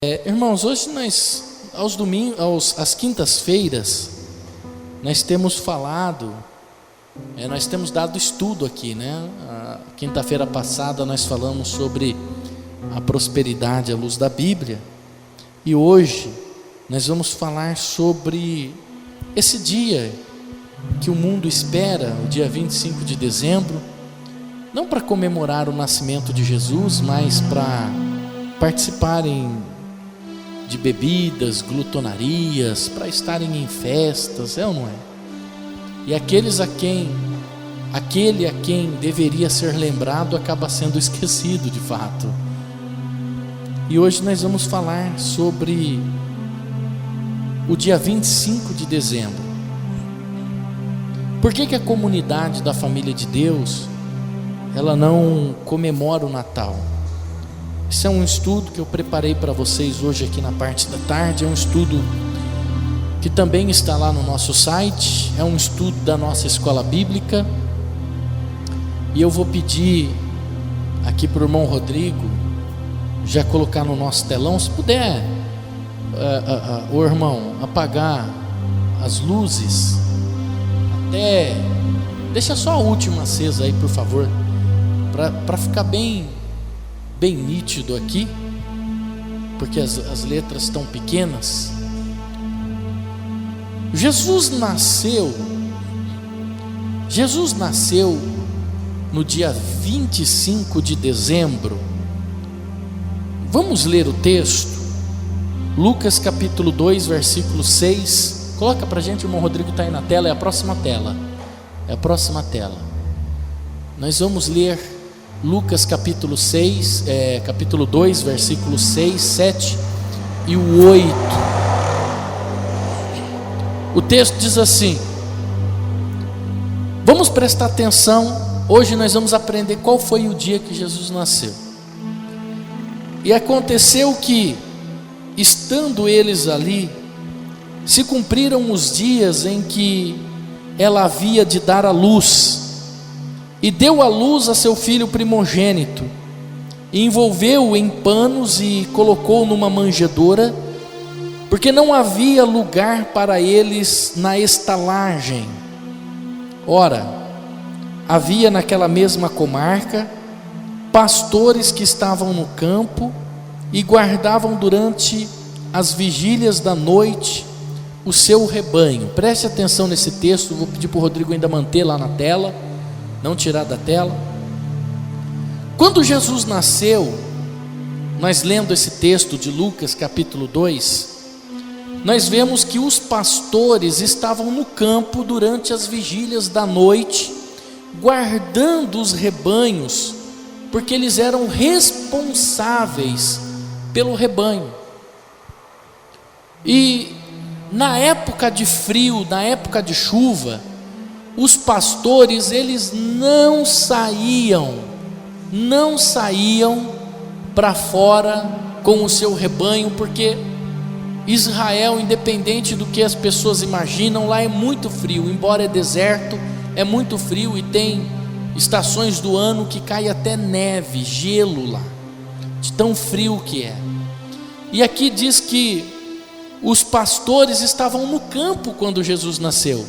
Irmãos, hoje às quintas-feiras, nós temos falado, nós temos dado estudo aqui, né? A quinta-feira passada nós falamos sobre a prosperidade à luz da Bíblia, e hoje nós vamos falar sobre esse dia que o mundo espera, o dia 25 de dezembro, não para comemorar o nascimento de Jesus, mas para participarem de bebidas, glutonarias, para estarem em festas, é ou não é? E aquele a quem deveria ser lembrado acaba sendo esquecido de fato. E hoje nós vamos falar sobre o dia 25 de dezembro. Por que a comunidade da família de Deus, ela não comemora o Natal? Esse é um estudo que eu preparei para vocês hoje aqui na parte da tarde. É um estudo que também está lá no nosso site. É um estudo da nossa escola bíblica. E eu vou pedir aqui para o irmão Rodrigo já colocar no nosso telão. Se puder, o irmão, apagar as luzes. Deixa só a última acesa aí, por favor, para ficar bem nítido aqui, porque as letras estão pequenas. Jesus nasceu no dia 25 de dezembro. Vamos ler o texto, Lucas capítulo 2, versículo 6. Coloca para a gente, o irmão Rodrigo está aí na tela, é a próxima tela. Nós vamos ler Lucas capítulo 2, versículos 6, 7 e o 8. O texto diz assim: vamos prestar atenção. Hoje nós vamos aprender qual foi o dia que Jesus nasceu. E aconteceu que, estando eles ali, se cumpriram os dias em que ela havia de dar à luz, e deu à luz a seu filho primogênito, e envolveu-o em panos e colocou numa manjedoura, porque não havia lugar para eles na estalagem. Ora, havia naquela mesma comarca pastores que estavam no campo e guardavam durante as vigílias da noite o seu rebanho. Preste atenção nesse texto. Vou pedir para o Rodrigo ainda manter lá na tela, não tirar da tela. Quando Jesus nasceu, nós lendo esse texto de Lucas capítulo 2, nós vemos que os pastores estavam no campo durante as vigílias da noite, guardando os rebanhos, porque eles eram responsáveis pelo rebanho. E na época de frio, na época de chuva, os pastores, eles não saíam para fora com o seu rebanho, porque Israel, independente do que as pessoas imaginam, lá é muito frio. Embora é deserto, é muito frio, e tem estações do ano que cai até neve, gelo lá, de tão frio que é. E aqui diz que os pastores estavam no campo quando Jesus nasceu.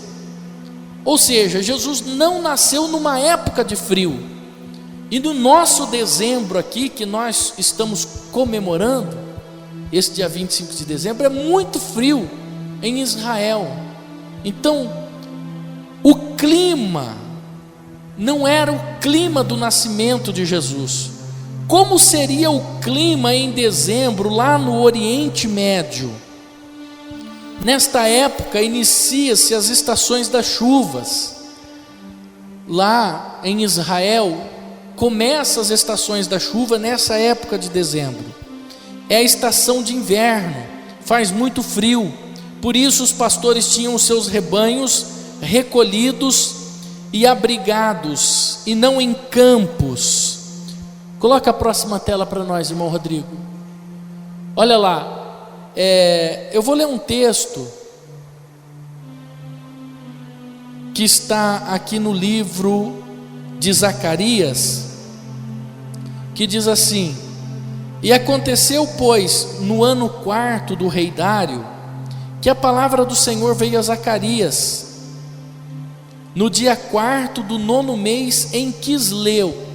Ou seja, Jesus não nasceu numa época de frio. E no nosso dezembro aqui, que nós estamos comemorando, esse dia 25 de dezembro, é muito frio em Israel. Então, o clima não era o clima do nascimento de Jesus. Como seria o clima em dezembro lá no Oriente Médio? Nesta época inicia-se as estações das chuvas. Lá em Israel começam as estações da chuva nessa época de dezembro. É a estação de inverno, faz muito frio. Por isso os pastores tinham os seus rebanhos recolhidos e abrigados, e não em campos. Coloca a próxima tela para nós, irmão Rodrigo. Olha lá. Eu vou ler um texto que está aqui no livro de Zacarias, que diz assim: E aconteceu, pois, no ano 4º do rei Dário, que a palavra do Senhor veio a Zacarias, no dia 4º do 9º mês, em Quisleu.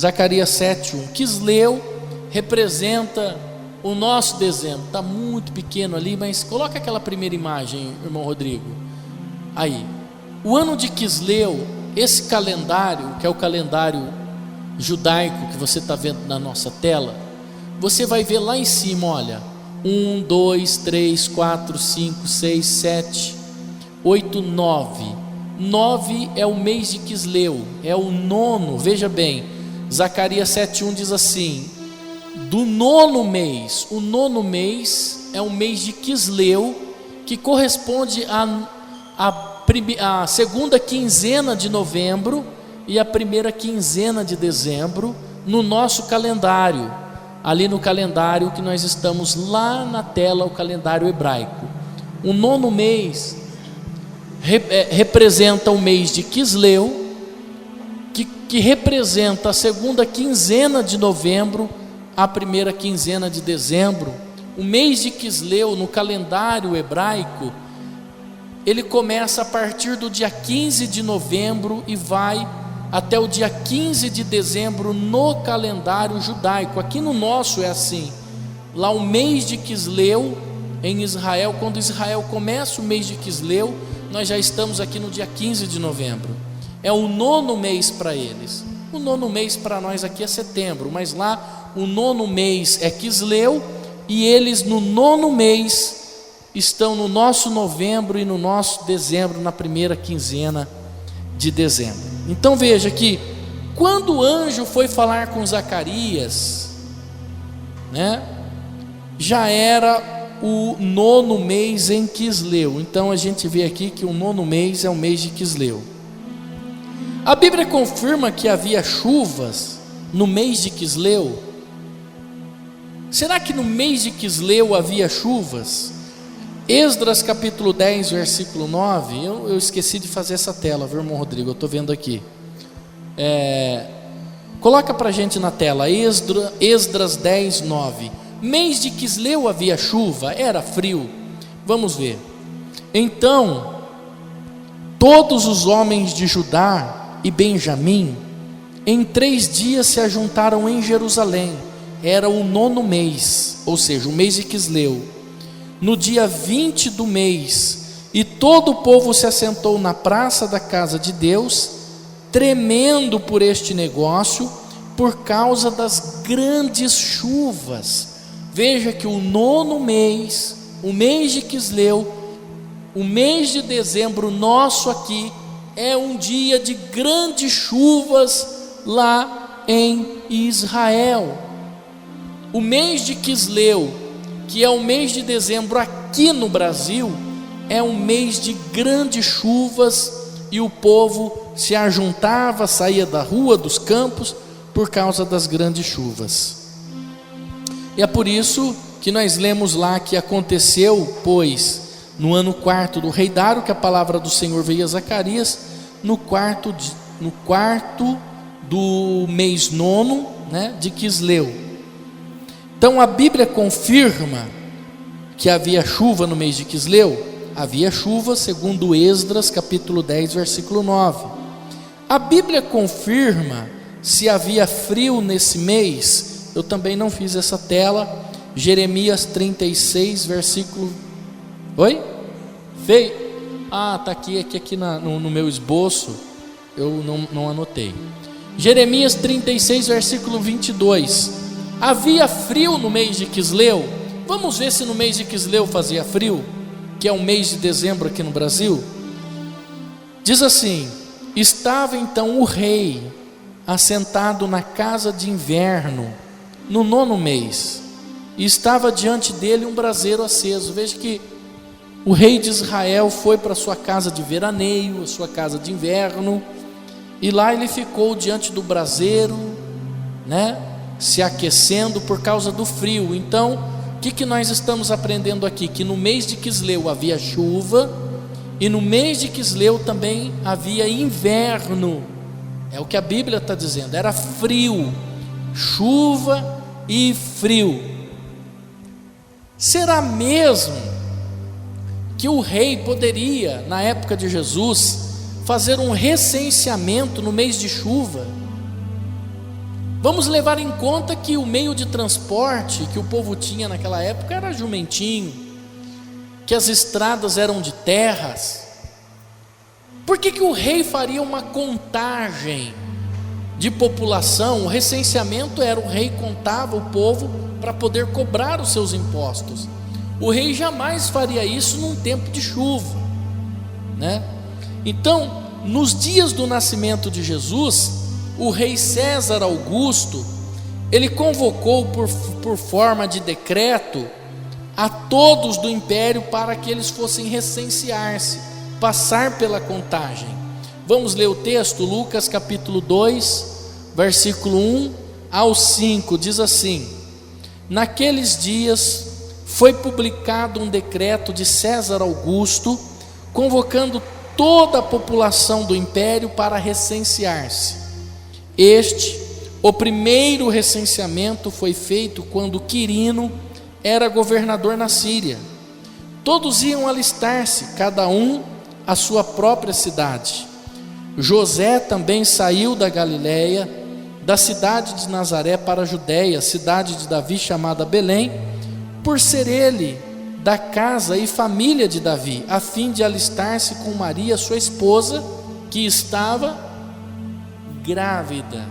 Zacarias 7:1. Quisleu representa o nosso dezembro. Está muito pequeno ali, mas coloca aquela primeira imagem, irmão Rodrigo. Aí, o ano de Quisleu, esse calendário, que é o calendário judaico que você está vendo na nossa tela, você vai ver lá em cima, olha, 1, 2, 3, 4, 5, 6, 7, 8, 9. 9 é o mês de Quisleu, é o 9º, veja bem, Zacarias 7:1 diz assim: do 9º mês, o 9º mês é o mês de Quisleu, que corresponde à segunda quinzena de novembro e a primeira quinzena de dezembro, no nosso calendário, ali no calendário que nós estamos lá na tela, o calendário hebraico. O 9º mês representa o mês de Quisleu, que representa a segunda quinzena de novembro, a primeira quinzena de dezembro. O mês de Quisleu no calendário hebraico, ele começa a partir do dia 15 de novembro e vai até o dia 15 de dezembro no calendário judaico. Aqui no nosso é assim. Lá o mês de Quisleu em Israel, quando Israel começa o mês de Quisleu, nós já estamos aqui no dia 15 de novembro. É o 9º mês para eles. O 9º mês para nós aqui é setembro, mas lá o 9º mês é Quisleu, e eles no 9º mês estão no nosso novembro e no nosso dezembro, na primeira quinzena de dezembro. Então veja que quando o anjo foi falar com Zacarias, né, já era o 9º mês em Quisleu. Então a gente vê aqui que o 9º mês é o mês de Quisleu. A Bíblia confirma que havia chuvas no mês de Quisleu. Será que no mês de Quisleu havia chuvas? Esdras capítulo 10, versículo 9. Eu esqueci de fazer essa tela, viu, irmão Rodrigo? Eu estou vendo aqui. Coloca para a gente na tela, Esdras 10, 9. Mês de Quisleu havia chuva, era frio. Vamos ver. Então, todos os homens de Judá e Benjamim, em 3 dias se ajuntaram em Jerusalém. Era o 9º mês, ou seja, o mês de Quisleu, no dia 20 do mês, e todo o povo se assentou na praça da casa de Deus, tremendo por este negócio, por causa das grandes chuvas. Veja que o 9º mês, o mês de Quisleu, o mês de dezembro nosso aqui, é um dia de grandes chuvas lá em Israel. O mês de Quisleu, que é o mês de dezembro aqui no Brasil, é um mês de grandes chuvas, e o povo se ajuntava, saía da rua, dos campos, por causa das grandes chuvas. E é por isso que nós lemos lá que aconteceu, pois, no ano 4º do rei Dário, que a palavra do Senhor veio a Zacarias, no quarto do mês 9º, né, de Quisleu. Então a Bíblia confirma que havia chuva no mês de Quisleu. Havia chuva, segundo Esdras capítulo 10, versículo 9. A Bíblia confirma se havia frio nesse mês. Eu também não fiz essa tela. Jeremias 36, versículo... Oi? Veio? Está aqui no meu esboço. Eu não anotei. Jeremias 36, versículo 22. Havia frio no mês de Quisleu. Vamos ver se no mês de Quisleu fazia frio, que é o mês de dezembro aqui no Brasil. Diz assim: estava então o rei assentado na casa de inverno no 9º mês, e estava diante dele um braseiro aceso. Veja que o rei de Israel foi para sua casa de veraneio, a sua casa de inverno, e lá ele ficou diante do braseiro, né, se aquecendo por causa do frio. Então, o que nós estamos aprendendo aqui? Que no mês de Quisleu havia chuva, e no mês de Quisleu também havia inverno. É o que a Bíblia está dizendo, era frio, chuva e frio. Será mesmo que o rei poderia, na época de Jesus, fazer um recenseamento no mês de chuva? Vamos levar em conta que o meio de transporte que o povo tinha naquela época era jumentinho, que as estradas eram de terras. Por que o rei faria uma contagem de população? O recenseamento era o rei contava o povo para poder cobrar os seus impostos. O rei jamais faria isso num tempo de chuva, né? Então, nos dias do nascimento de Jesus, o rei César Augusto, ele convocou por forma de decreto a todos do império para que eles fossem recensear-se, passar pela contagem. Vamos ler o texto, Lucas capítulo 2, versículo 1 ao 5, diz assim: naqueles dias foi publicado um decreto de César Augusto, convocando toda a população do império para recensear-se. O primeiro recenseamento foi feito quando Quirino era governador na Síria. Todos iam alistar-se, cada um à sua própria cidade. José também saiu da Galiléia, da cidade de Nazaré para a Judéia, cidade de Davi chamada Belém, por ser ele da casa e família de Davi, a fim de alistar-se com Maria, sua esposa, que estava grávida.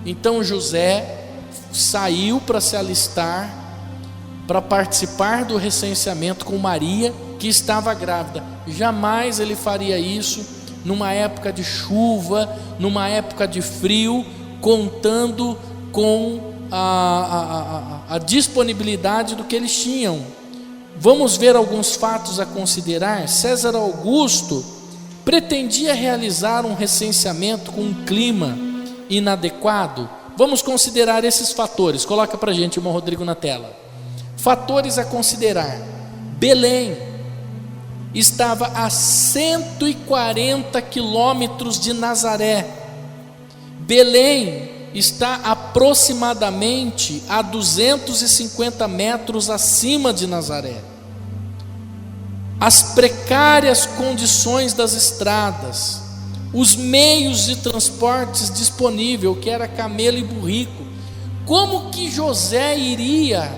Então José saiu para se alistar, para participar do recenseamento com Maria, que estava grávida. Jamais ele faria isso numa época de chuva, numa época de frio, contando com a disponibilidade do que eles tinham. Vamos ver alguns fatos a considerar. César Augusto pretendia realizar um recenseamento com um clima inadequado. Vamos considerar esses fatores. Coloca para a gente, irmão Rodrigo, na tela. Fatores a considerar. Belém estava a 140 quilômetros de Nazaré. Belém está aproximadamente a 250 metros acima de Nazaré. As precárias condições das estradas, os meios de transportes disponíveis, que era camelo e burrico. Como que José iria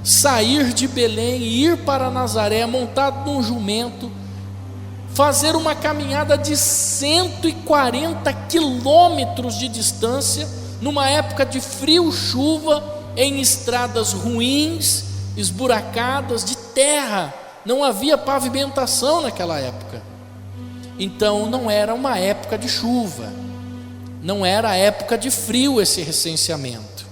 sair de Belém e ir para Nazaré montado num jumento, fazer uma caminhada de 140 quilômetros de distância, numa época de frio, chuva, em estradas ruins, esburacadas, de terra? Não havia pavimentação naquela época. Então não era uma época de chuva, não era época de frio esse recenseamento.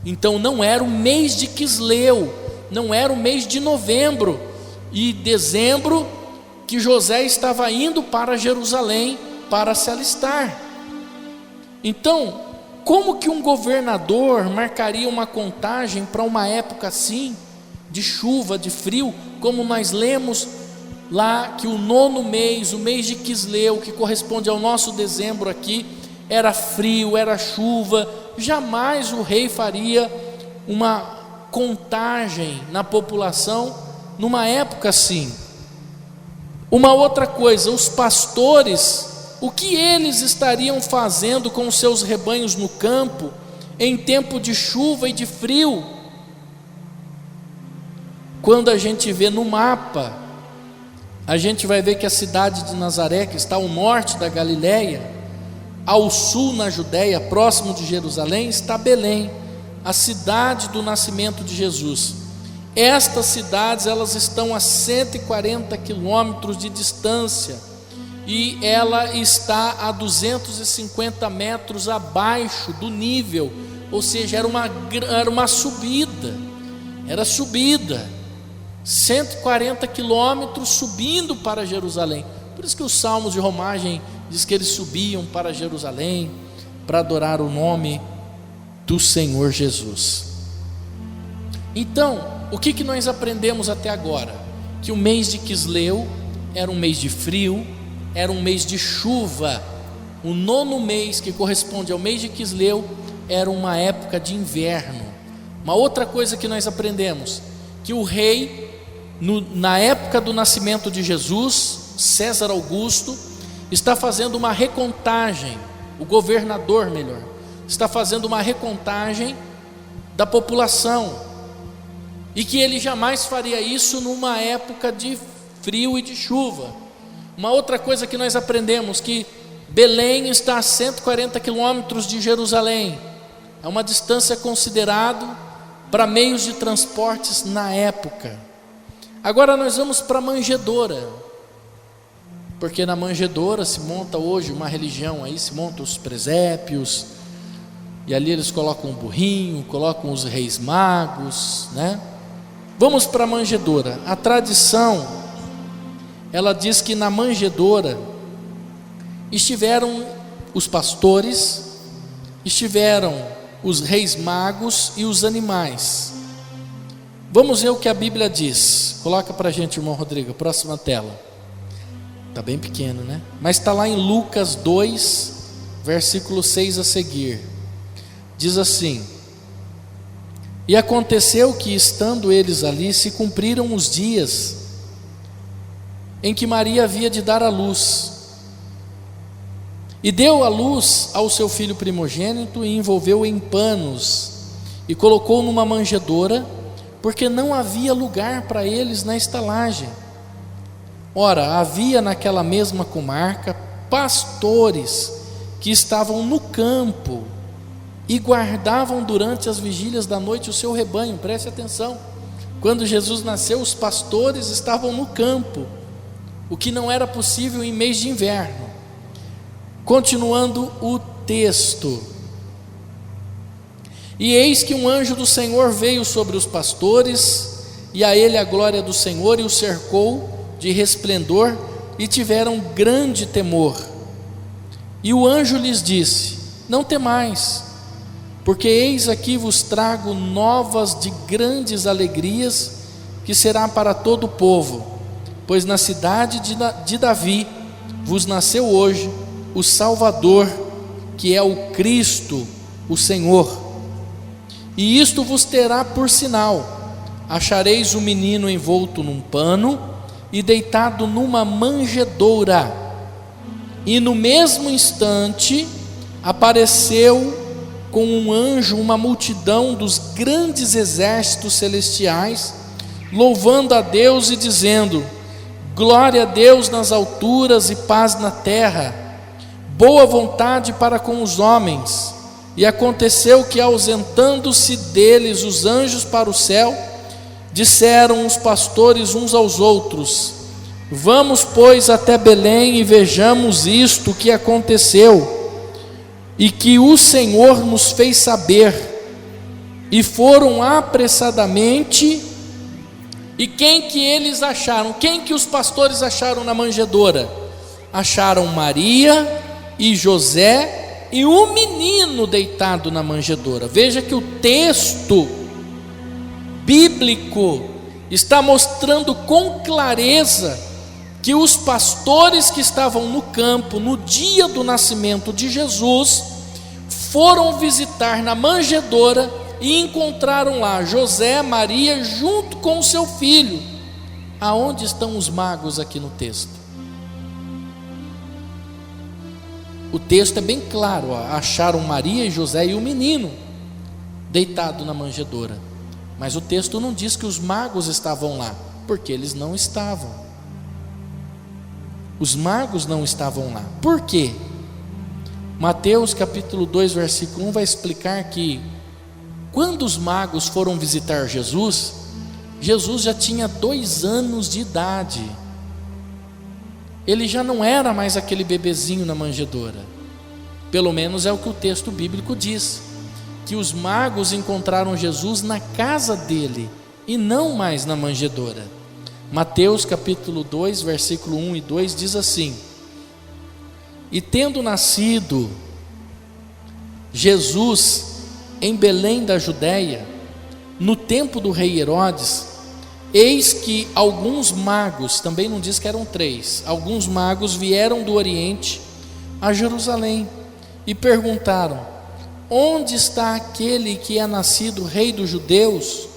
Então não era o mês de Quisleu, não era o mês de novembro e dezembro que José estava indo para Jerusalém para se alistar. Então, como que um governador marcaria uma contagem para uma época assim, de chuva, de frio, como nós lemos lá que o 9º mês, o mês de Quisleu, que corresponde ao nosso dezembro aqui, era frio, era chuva? Jamais o rei faria uma contagem na população numa época assim. Uma outra coisa, os pastores, o que eles estariam fazendo com os seus rebanhos no campo em tempo de chuva e de frio? Quando a gente vê no mapa, a gente vai ver que a cidade de Nazaré, que está ao norte da Galiléia, ao sul na Judéia, próximo de Jerusalém, está Belém, a cidade do nascimento de Jesus. Estas cidades, elas estão a 140 quilômetros de distância, e ela está a 250 metros abaixo do nível, ou seja, era uma subida, era subida, 140 quilômetros subindo para Jerusalém. Por isso que os salmos de romagem diz que eles subiam para Jerusalém para adorar o nome do Senhor Jesus. Então, o que nós aprendemos até agora? Que o mês de Quisleu era um mês de frio, era um mês de chuva. O 9º mês, que corresponde ao mês de Quisleu, era uma época de inverno. Uma outra coisa que nós aprendemos, que o rei, na época do nascimento de Jesus, César Augusto, está fazendo uma recontagem, o governador melhor, está fazendo uma recontagem da população, e que ele jamais faria isso numa época de frio e de chuva. Uma outra coisa que nós aprendemos, que Belém está a 140 quilômetros de Jerusalém, é uma distância considerável para meios de transportes na época. Agora nós vamos para a manjedoura, porque na manjedoura se monta hoje uma religião, aí se montam os presépios, e ali eles colocam um burrinho, colocam os reis magos, né? Vamos para a manjedoura. A tradição, ela diz que na manjedoura estiveram os pastores, estiveram os reis magos e os animais. Vamos ver o que a Bíblia diz. Coloca para a gente, irmão Rodrigo, próxima tela. Está bem pequeno, né? Mas está lá em Lucas 2, versículo 6 a seguir. Diz assim: e aconteceu que, estando eles ali, se cumpriram os dias em que Maria havia de dar à luz, e deu à luz ao seu filho primogênito, e envolveu em panos, e colocou numa manjedoura, porque não havia lugar para eles na estalagem. Ora, havia naquela mesma comarca pastores que estavam no campo e guardavam durante as vigílias da noite o seu rebanho. Preste atenção, quando Jesus nasceu, os pastores estavam no campo, o que não era possível em mês de inverno. Continuando o texto: e eis que um anjo do Senhor veio sobre os pastores, e a ele a glória do Senhor, e o cercou de resplendor, e tiveram grande temor. E o anjo lhes disse: não temais, porque eis aqui vos trago novas de grandes alegrias, que será para todo o povo, pois na cidade de Davi vos nasceu hoje o Salvador, que é o Cristo, o Senhor. E isto vos terá por sinal: achareis o menino envolto num pano e deitado numa manjedoura. E no mesmo instante apareceu com um anjo uma multidão dos grandes exércitos celestiais, louvando a Deus e dizendo: glória a Deus nas alturas e paz na terra, boa vontade para com os homens. E aconteceu que, ausentando-se deles os anjos para o céu, disseram os pastores uns aos outros: vamos, pois, até Belém e vejamos isto que aconteceu e que o Senhor nos fez saber. E foram apressadamente. E quem que eles acharam? Quem que os pastores acharam na manjedoura? Acharam Maria e José e um menino deitado na manjedoura. Veja que o texto bíblico está mostrando com clareza que os pastores que estavam no campo no dia do nascimento de Jesus foram visitar na manjedoura e encontraram lá José, Maria, junto com o seu filho. Aonde estão os magos aqui no texto? O texto é bem claro, ó, acharam Maria e José e o menino deitado na manjedoura. Mas o texto não diz que os magos estavam lá, porque eles não estavam. Os magos não estavam lá. Por quê? Mateus capítulo 2, versículo 1 vai explicar que quando os magos foram visitar Jesus, Jesus já tinha 2 anos de idade. Ele já não era mais aquele bebezinho na manjedoura. Pelo menos é o que o texto bíblico diz, que os magos encontraram Jesus na casa dele e não mais na manjedoura. Mateus capítulo 2, versículo 1 e 2 diz assim: e tendo nascido Jesus em Belém da Judéia, no tempo do rei Herodes, eis que alguns magos, também não diz que eram 3, alguns magos vieram do Oriente a Jerusalém e perguntaram: onde está aquele que é nascido rei dos judeus?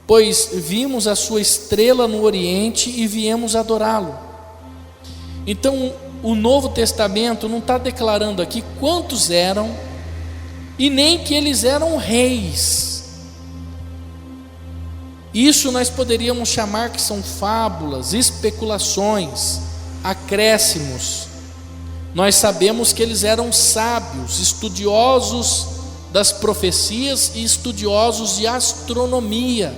Pois vimos a sua estrela no Oriente e viemos adorá-lo. Então o Novo Testamento não está declarando aqui quantos eram, e nem que eles eram reis. Isso nós poderíamos chamar que são fábulas, especulações, acréscimos. Nós sabemos que eles eram sábios, estudiosos das profecias e estudiosos de astronomia.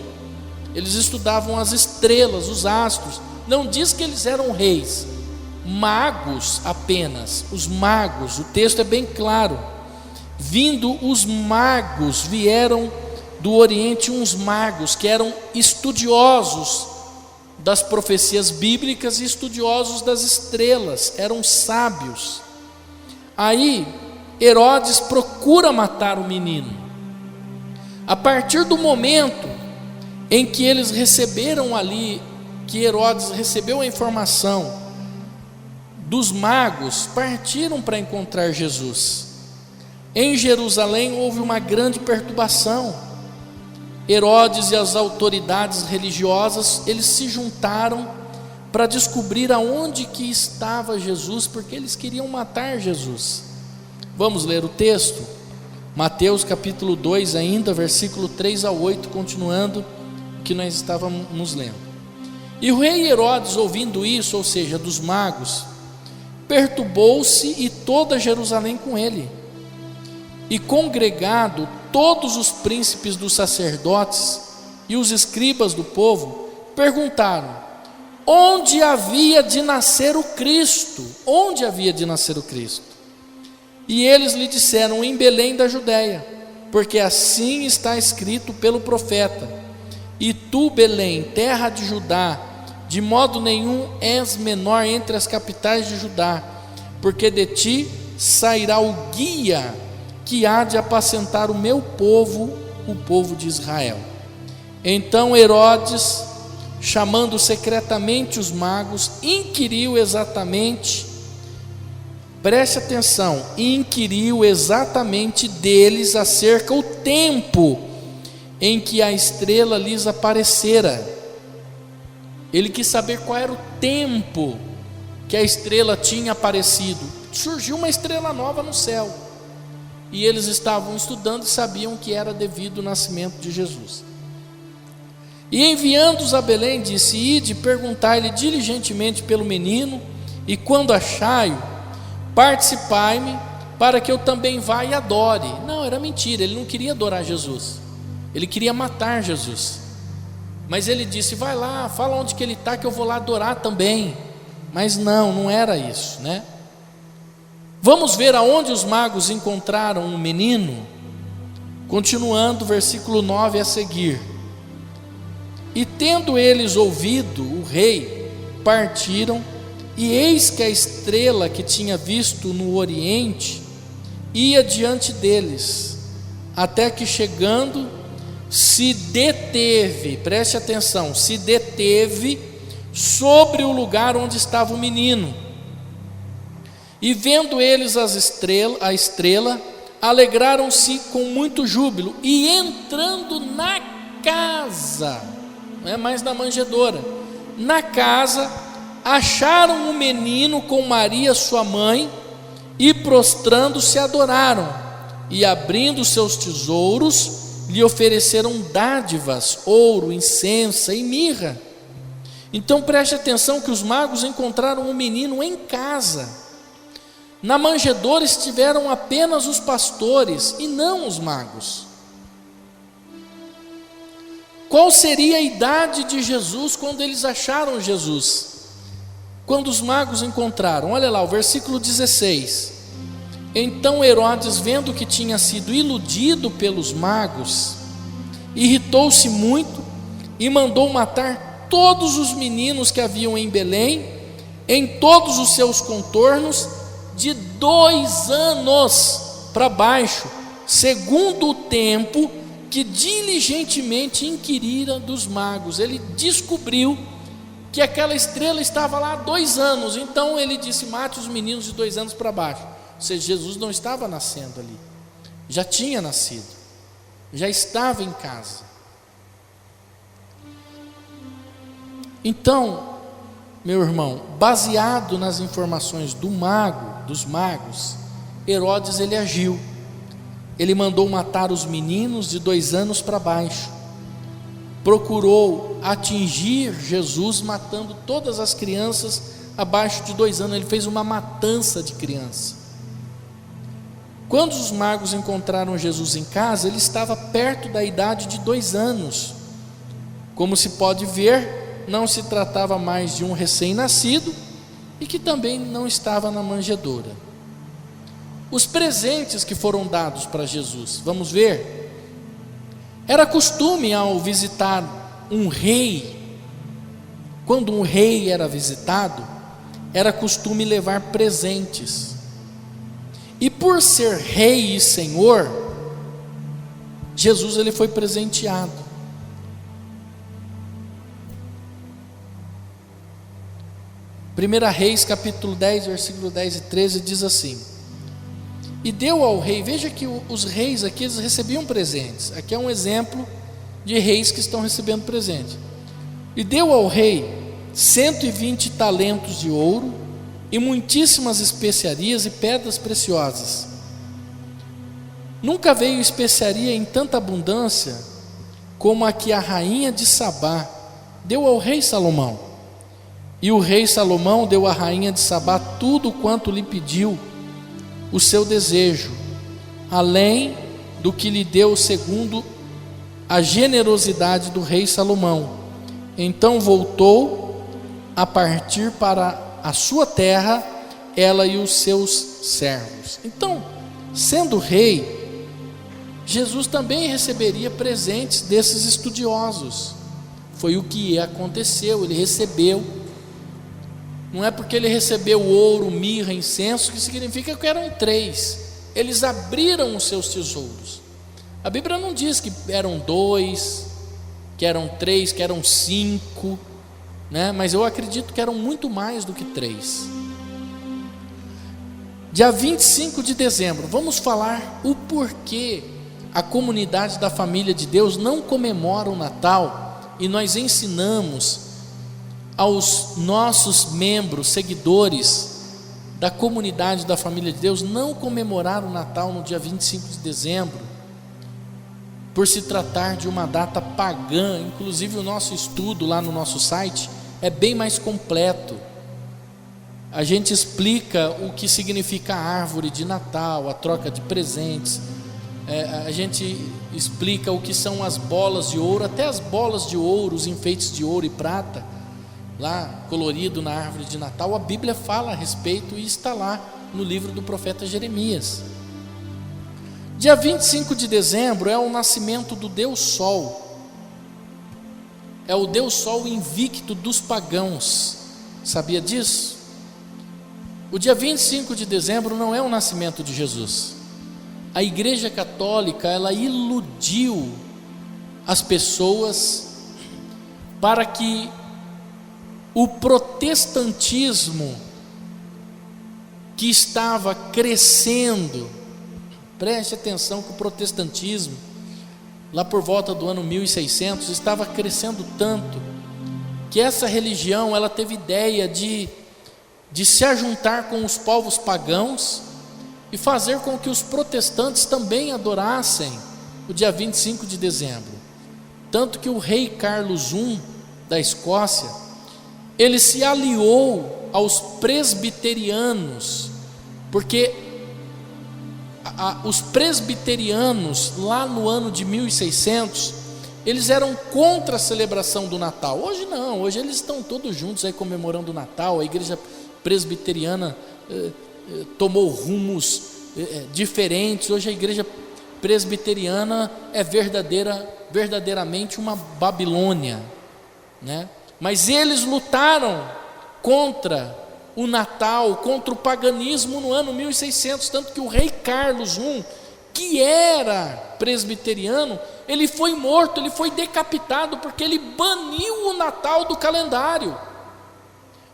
Eles estudavam as estrelas, os astros. Não diz que eles eram reis, magos apenas. Os magos, o texto é bem claro. Vindo os magos, vieram do Oriente uns magos que eram estudiosos das profecias bíblicas e estudiosos das estrelas, eram sábios. Aí Herodes procura matar o menino. A partir do momento em que eles receberam ali, que Herodes recebeu a informação dos magos, partiram para encontrar Jesus. Em Jerusalém houve uma grande perturbação. Herodes e as autoridades religiosas, eles se juntaram para descobrir aonde que estava Jesus, porque eles queriam matar Jesus. Vamos ler o texto? Mateus capítulo 2 ainda, versículo 3 a 8, continuando o que nós estávamos lendo. E o rei Herodes, ouvindo isso, ou seja, dos magos, perturbou-se e toda Jerusalém com ele. E congregado todos os príncipes dos sacerdotes e os escribas do povo, perguntaram: onde havia de nascer o Cristo? Onde havia de nascer o Cristo? E eles lhe disseram: em Belém da Judéia, porque assim está escrito pelo profeta: e tu, Belém, terra de Judá, de modo nenhum és menor entre as capitais de Judá, porque de ti sairá o guia que há de apacentar o meu povo, o povo de Israel. Então Herodes, chamando secretamente os magos, inquiriu exatamente, preste atenção, inquiriu exatamente deles acerca do tempo em que a estrela lhes aparecera. Ele quis saber qual era o tempo que a estrela tinha aparecido. Surgiu uma estrela nova no céu, e eles estavam estudando e sabiam que era devido ao nascimento de Jesus. E enviando-os a Belém, disse: ide, perguntai-lhe diligentemente pelo menino, e quando achai-o, participai-me, para que eu também vá e adore. Não, era mentira, ele não queria adorar Jesus, ele queria matar Jesus. Mas ele disse: vai lá, fala onde que ele está, que eu vou lá adorar também. Mas não era isso, né? Vamos ver aonde os magos encontraram um menino, continuando, versículo 9 a seguir. E tendo eles ouvido o rei, partiram, e eis que a estrela que tinha visto no Oriente ia diante deles, até que chegando, se deteve, preste atenção, se deteve sobre o lugar onde estava o menino. E vendo eles a estrela, alegraram-se com muito júbilo, e entrando na casa, não é mais na manjedoura, na casa, acharam o menino com Maria sua mãe, e prostrando-se adoraram, e abrindo seus tesouros, lhe ofereceram dádivas, ouro, incenso e mirra. Então preste atenção que os magos encontraram o menino em casa. Na manjedoura estiveram apenas os pastores e não os magos. Qual seria a idade de Jesus quando eles acharam Jesus? Quando os magos encontraram, olha lá o versículo 16. Então Herodes, vendo que tinha sido iludido pelos magos, irritou-se muito e mandou matar todos os meninos que haviam em Belém, em todos os seus contornos, de 2 anos para baixo, segundo o tempo que diligentemente inquirira dos magos. Ele descobriu que aquela estrela estava lá há 2 anos, então ele disse: mate os meninos de 2 anos para baixo. Ou seja, Jesus não estava nascendo ali, já tinha nascido, já estava em casa. Então, meu irmão, baseado nas informações dos magos, Herodes ele agiu. Ele mandou matar os meninos de 2 anos para baixo. Procurou atingir Jesus, matando todas as crianças abaixo de 2 anos. Ele fez uma matança de criança. Quando os magos encontraram Jesus em casa, ele estava perto da idade de 2 anos. Como se pode ver, não se tratava mais de um recém-nascido e que também não estava na manjedoura. Os presentes que foram dados para Jesus, vamos ver. Era costume ao visitar um rei, quando um rei era visitado, era costume levar presentes. E por ser rei e senhor, Jesus ele foi presenteado. 1 Reis capítulo 10, versículo 10 e 13 diz assim: e deu ao rei, veja que os reis aqui eles recebiam presentes, aqui é um exemplo de reis que estão recebendo presente. E deu ao rei 120 talentos de ouro e muitíssimas especiarias e pedras preciosas. Nunca veio especiaria em tanta abundância como a que a rainha de Sabá deu ao rei Salomão. E o rei Salomão deu à rainha de Sabá tudo quanto lhe pediu o seu desejo, além do que lhe deu segundo a generosidade do rei Salomão. Então voltou a partir para a sua terra, ela e os seus servos. Então, sendo rei, Jesus também receberia presentes desses estudiosos. Foi o que aconteceu, ele recebeu. Não é porque ele recebeu ouro, mirra, incenso, que significa que eram 3. Eles abriram os seus tesouros. A Bíblia não diz que eram 2, que eram 3, que eram 5, né? Mas eu acredito que eram muito mais do que 3. Dia 25 de dezembro, vamos falar o porquê a comunidade da família de Deus não comemora o Natal, e nós ensinamos aos nossos membros, seguidores da comunidade da família de Deus, não comemorar o Natal no dia 25 de dezembro, por se tratar de uma data pagã. Inclusive o nosso estudo lá no nosso site é bem mais completo. A gente explica o que significa a árvore de Natal, a troca de presentes, a gente explica o que são as bolas de ouro, até as bolas de ouro, os enfeites de ouro e prata, lá colorido na árvore de Natal. A Bíblia fala a respeito e está lá no livro do profeta Jeremias. Dia 25 de dezembro é o nascimento do Deus Sol, é o Deus Sol invicto dos pagãos. Sabia disso? O dia 25 de dezembro não é o nascimento de Jesus. A Igreja Católica, ela iludiu as pessoas para que o protestantismo, que estava crescendo, preste atenção que o protestantismo, lá por volta do ano 1600, estava crescendo tanto, que essa religião, ela teve ideia de se ajuntar com os povos pagãos, e fazer com que os protestantes também adorassem o dia 25 de dezembro, tanto que o rei Carlos I da Escócia, ele se aliou aos presbiterianos, porque os presbiterianos lá no ano de 1600, eles eram contra a celebração do Natal. Hoje não, hoje eles estão todos juntos aí comemorando o Natal. A igreja presbiteriana tomou rumos diferentes. Hoje a igreja presbiteriana é verdadeiramente uma Babilônia, né? Mas eles lutaram contra o Natal, contra o paganismo no ano 1600, tanto que o rei Carlos I, que era presbiteriano, ele foi morto, ele foi decapitado, porque ele baniu o Natal do calendário.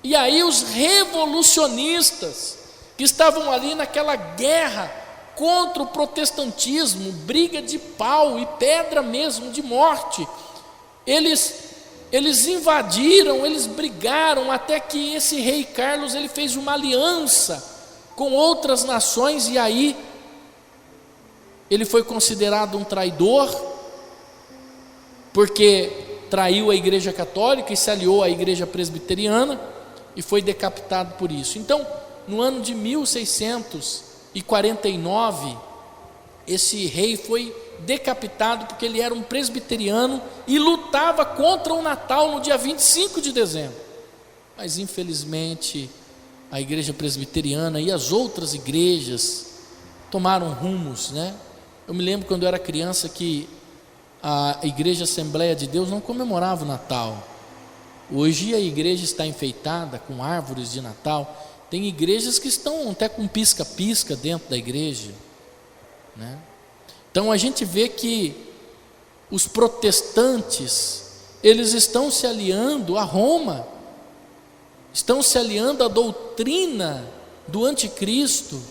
E aí os revolucionistas, que estavam ali naquela guerra contra o protestantismo, briga de pau e pedra mesmo, de morte. Eles invadiram, eles brigaram, até que esse rei Carlos, ele fez uma aliança com outras nações, e aí ele foi considerado um traidor, porque traiu a igreja católica e se aliou à igreja presbiteriana, e foi decapitado por isso. Então, no ano de 1649, esse rei foi decapitado porque ele era um presbiteriano e lutava contra o Natal no dia 25 de dezembro. Mas infelizmente a igreja presbiteriana e as outras igrejas tomaram rumos, né? Eu me lembro quando eu era criança que a igreja Assembleia de Deus não comemorava o Natal. Hoje a igreja está enfeitada com árvores de Natal. Tem igrejas que estão até com pisca-pisca dentro da igreja, né? Então a gente vê que os protestantes, eles estão se aliando a Roma, estão se aliando à doutrina do anticristo.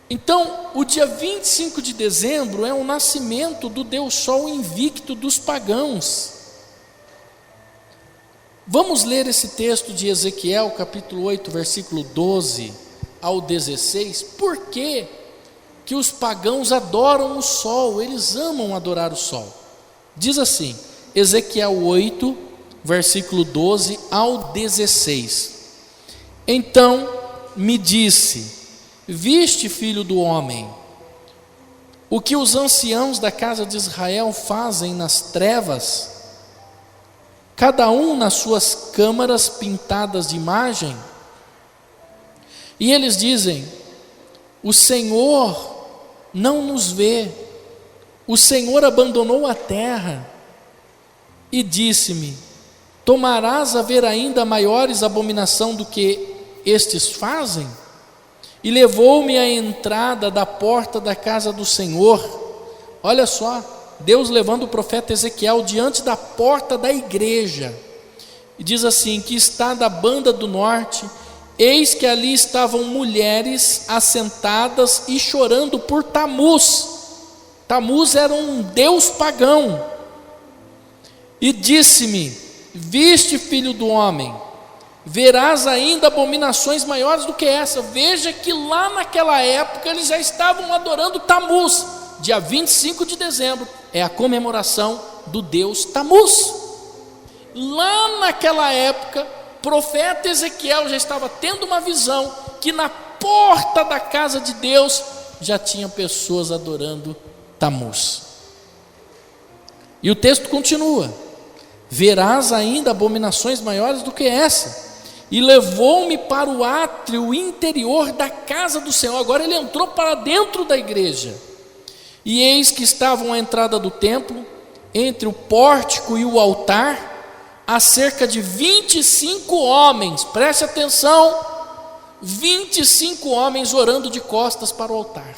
Então, o dia 25 de dezembro é o nascimento do Deus Sol invicto dos pagãos. Vamos ler esse texto de Ezequiel, capítulo 8, versículo 12 ao 16. Por que os pagãos adoram o sol? Eles amam adorar o sol. Diz assim, Ezequiel 8, versículo 12 ao 16. Então me disse: viste, filho do homem, o que os anciãos da casa de Israel fazem nas trevas, cada um nas suas câmaras pintadas de imagem? E eles dizem: o Senhor não nos vê, o Senhor abandonou a terra. E disse-me: tomarás a ver ainda maiores abominação do que estes fazem? E levou-me à entrada da porta da casa do Senhor. Olha só, Deus levando o profeta Ezequiel diante da porta da igreja, e diz assim: que está da banda do norte, eis que ali estavam mulheres assentadas e chorando por Tamuz. Tamuz era um deus pagão. E disse-me: viste, filho do homem, verás ainda abominações maiores do que essa. Veja que lá naquela época eles já estavam adorando Tamuz. Dia 25 de dezembro é a comemoração do deus Tamuz. Lá naquela época, o profeta Ezequiel já estava tendo uma visão que na porta da casa de Deus já tinha pessoas adorando Tamuz. E o texto continua: verás ainda abominações maiores do que essa. E levou-me para o átrio interior da casa do Senhor. Agora ele entrou para dentro da igreja. E eis que estavam à entrada do templo, entre o pórtico e o altar, há cerca de 25 homens, preste atenção, 25 homens orando de costas para o altar.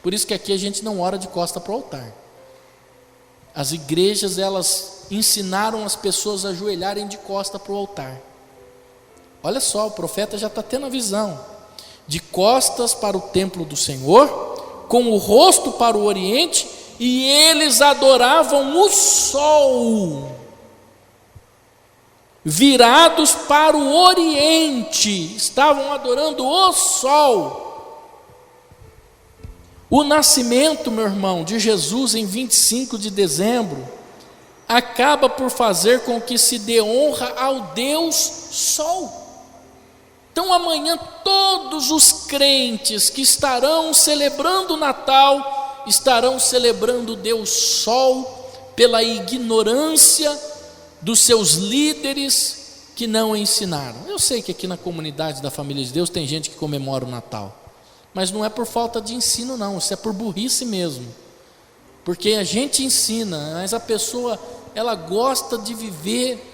Por isso que aqui a gente não ora de costas para o altar. As igrejas, elas ensinaram as pessoas a ajoelharem de costas para o altar. Olha só, o profeta já está tendo a visão, de costas para o templo do Senhor, com o rosto para o oriente, e eles adoravam o sol, virados para o oriente, estavam adorando o sol. O nascimento, meu irmão, de Jesus em 25 de dezembro, acaba por fazer com que se dê honra ao Deus Sol. Então amanhã todos os crentes que estarão celebrando o Natal, estarão celebrando o Deus Sol, pela ignorância dos seus líderes que não ensinaram. Eu sei que aqui na comunidade da Família de Deus tem gente que comemora o Natal, mas não é por falta de ensino não, isso é por burrice mesmo. Porque a gente ensina, mas a pessoa, ela gosta de viver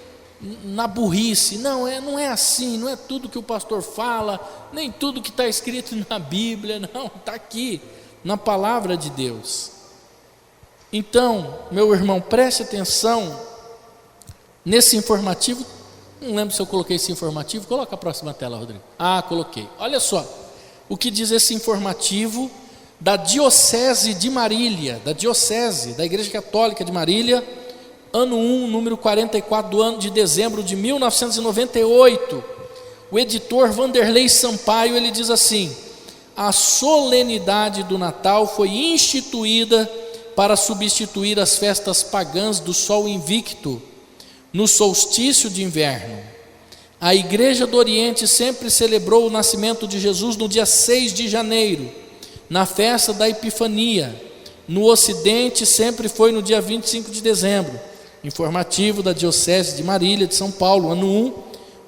na burrice. Não é assim, não é tudo que o pastor fala, nem tudo que está escrito na Bíblia, não, está aqui, na palavra de Deus. Então, meu irmão, preste atenção nesse informativo. Não lembro se eu coloquei esse informativo. Coloca a próxima tela, Rodrigo. Coloquei. Olha só, o que diz esse informativo da Diocese de Marília, da Igreja Católica de Marília, ano 1, número 44 do ano de dezembro de 1998. O editor Vanderlei Sampaio, ele diz assim: a solenidade do Natal foi instituída para substituir as festas pagãs do sol invicto no solstício de inverno. A Igreja do Oriente sempre celebrou o nascimento de Jesus no dia 6 de janeiro, na festa da Epifania. No Ocidente sempre foi no dia 25 de dezembro. Informativo da Diocese de Marília de São Paulo, ano 1,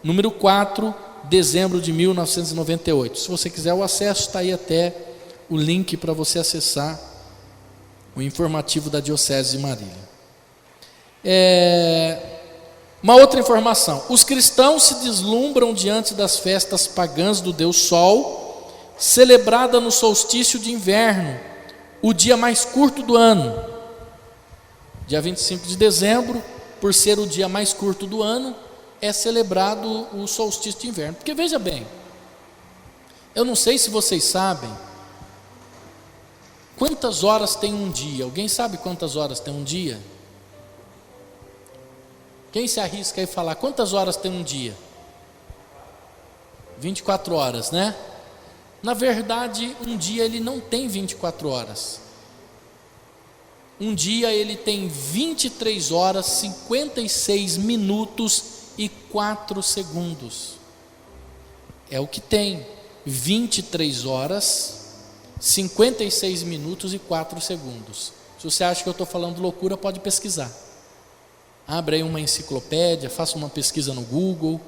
número 4, dezembro de 1998. Se você quiser o acesso, está aí até o link para você acessar o informativo da Diocese de Marília. Uma outra informação: os cristãos se deslumbram diante das festas pagãs do Deus Sol, celebrada no solstício de inverno, o dia mais curto do ano. Dia 25 de dezembro, por ser o dia mais curto do ano, é celebrado o solstício de inverno. Porque veja bem, eu não sei se vocês sabem quantas horas tem um dia. Alguém sabe quantas horas tem um dia? Quem se arrisca aí falar quantas horas tem um dia? 24 horas, né? Na verdade, um dia ele não tem 24 horas. Um dia ele tem 23 horas, 56 minutos e 4 segundos. É o que tem: 23 horas, 56 minutos e 4 segundos. Se você acha que eu estou falando loucura, pode pesquisar. Abre aí uma enciclopédia, faça uma pesquisa no Google,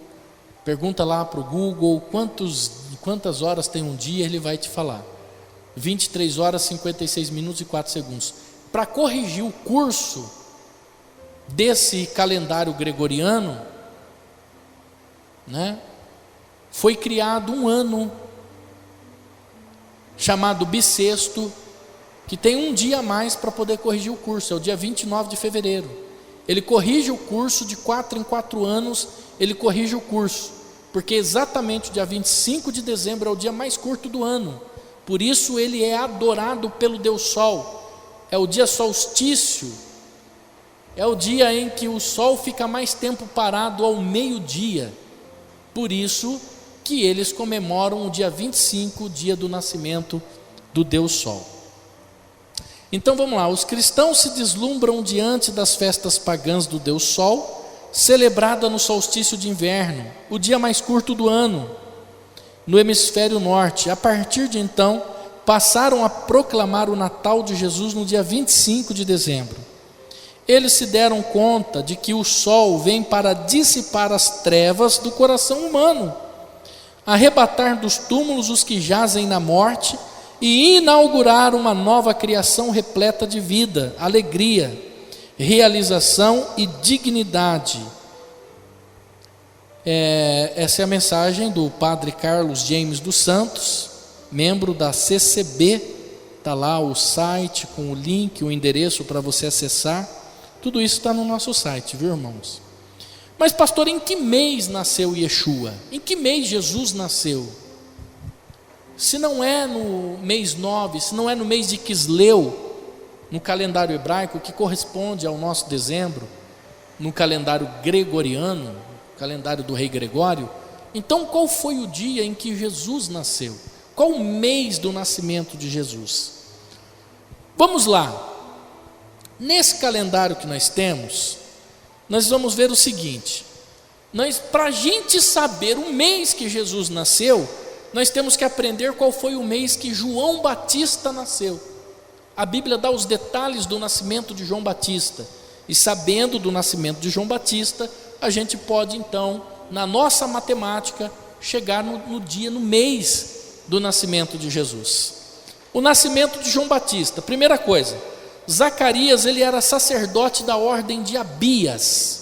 pergunta lá para o Google quantas horas tem um dia, ele vai te falar. 23 horas, 56 minutos e 4 segundos. Para corrigir o curso desse calendário gregoriano, né, foi criado um ano chamado bissexto, que tem um dia a mais para poder corrigir o curso. É o dia 29 de fevereiro. Ele corrige o curso de 4 em 4 anos, ele corrige o curso, porque exatamente o dia 25 de dezembro é o dia mais curto do ano. Por isso ele é adorado pelo Deus Sol. É o dia solstício, é o dia em que o sol fica mais tempo parado, ao meio-dia. Por isso que eles comemoram o dia 25, o dia do nascimento do Deus Sol. Então vamos lá: os cristãos se deslumbram diante das festas pagãs do Deus Sol, celebrada no solstício de inverno, o dia mais curto do ano, no hemisfério norte. A partir de então, passaram a proclamar o Natal de Jesus no dia 25 de dezembro. Eles se deram conta de que o sol vem para dissipar as trevas do coração humano, arrebatar dos túmulos os que jazem na morte e inaugurar uma nova criação repleta de vida, alegria, realização e dignidade. Essa é a mensagem do padre Carlos James dos Santos, membro da CCB. Está lá o site com o link, o endereço para você acessar. Tudo isso está no nosso site, viu, irmãos? Mas pastor, em que mês nasceu Yeshua? Em que mês Jesus nasceu? Se não é no mês 9, se não é no mês de Quisleu, no calendário hebraico, que corresponde ao nosso dezembro, no calendário gregoriano, calendário do rei Gregório, então qual foi o dia em que Jesus nasceu? Qual o mês do nascimento de Jesus? Vamos lá. Nesse calendário que nós temos, nós vamos ver o seguinte: para a gente saber o mês que Jesus nasceu, nós temos que aprender qual foi o mês que João Batista nasceu. A Bíblia dá os detalhes do nascimento de João Batista, e sabendo do nascimento de João Batista, a gente pode então, na nossa matemática, chegar no mês do nascimento de Jesus. O nascimento de João Batista, primeira coisa, Zacarias, ele era sacerdote da ordem de Abias.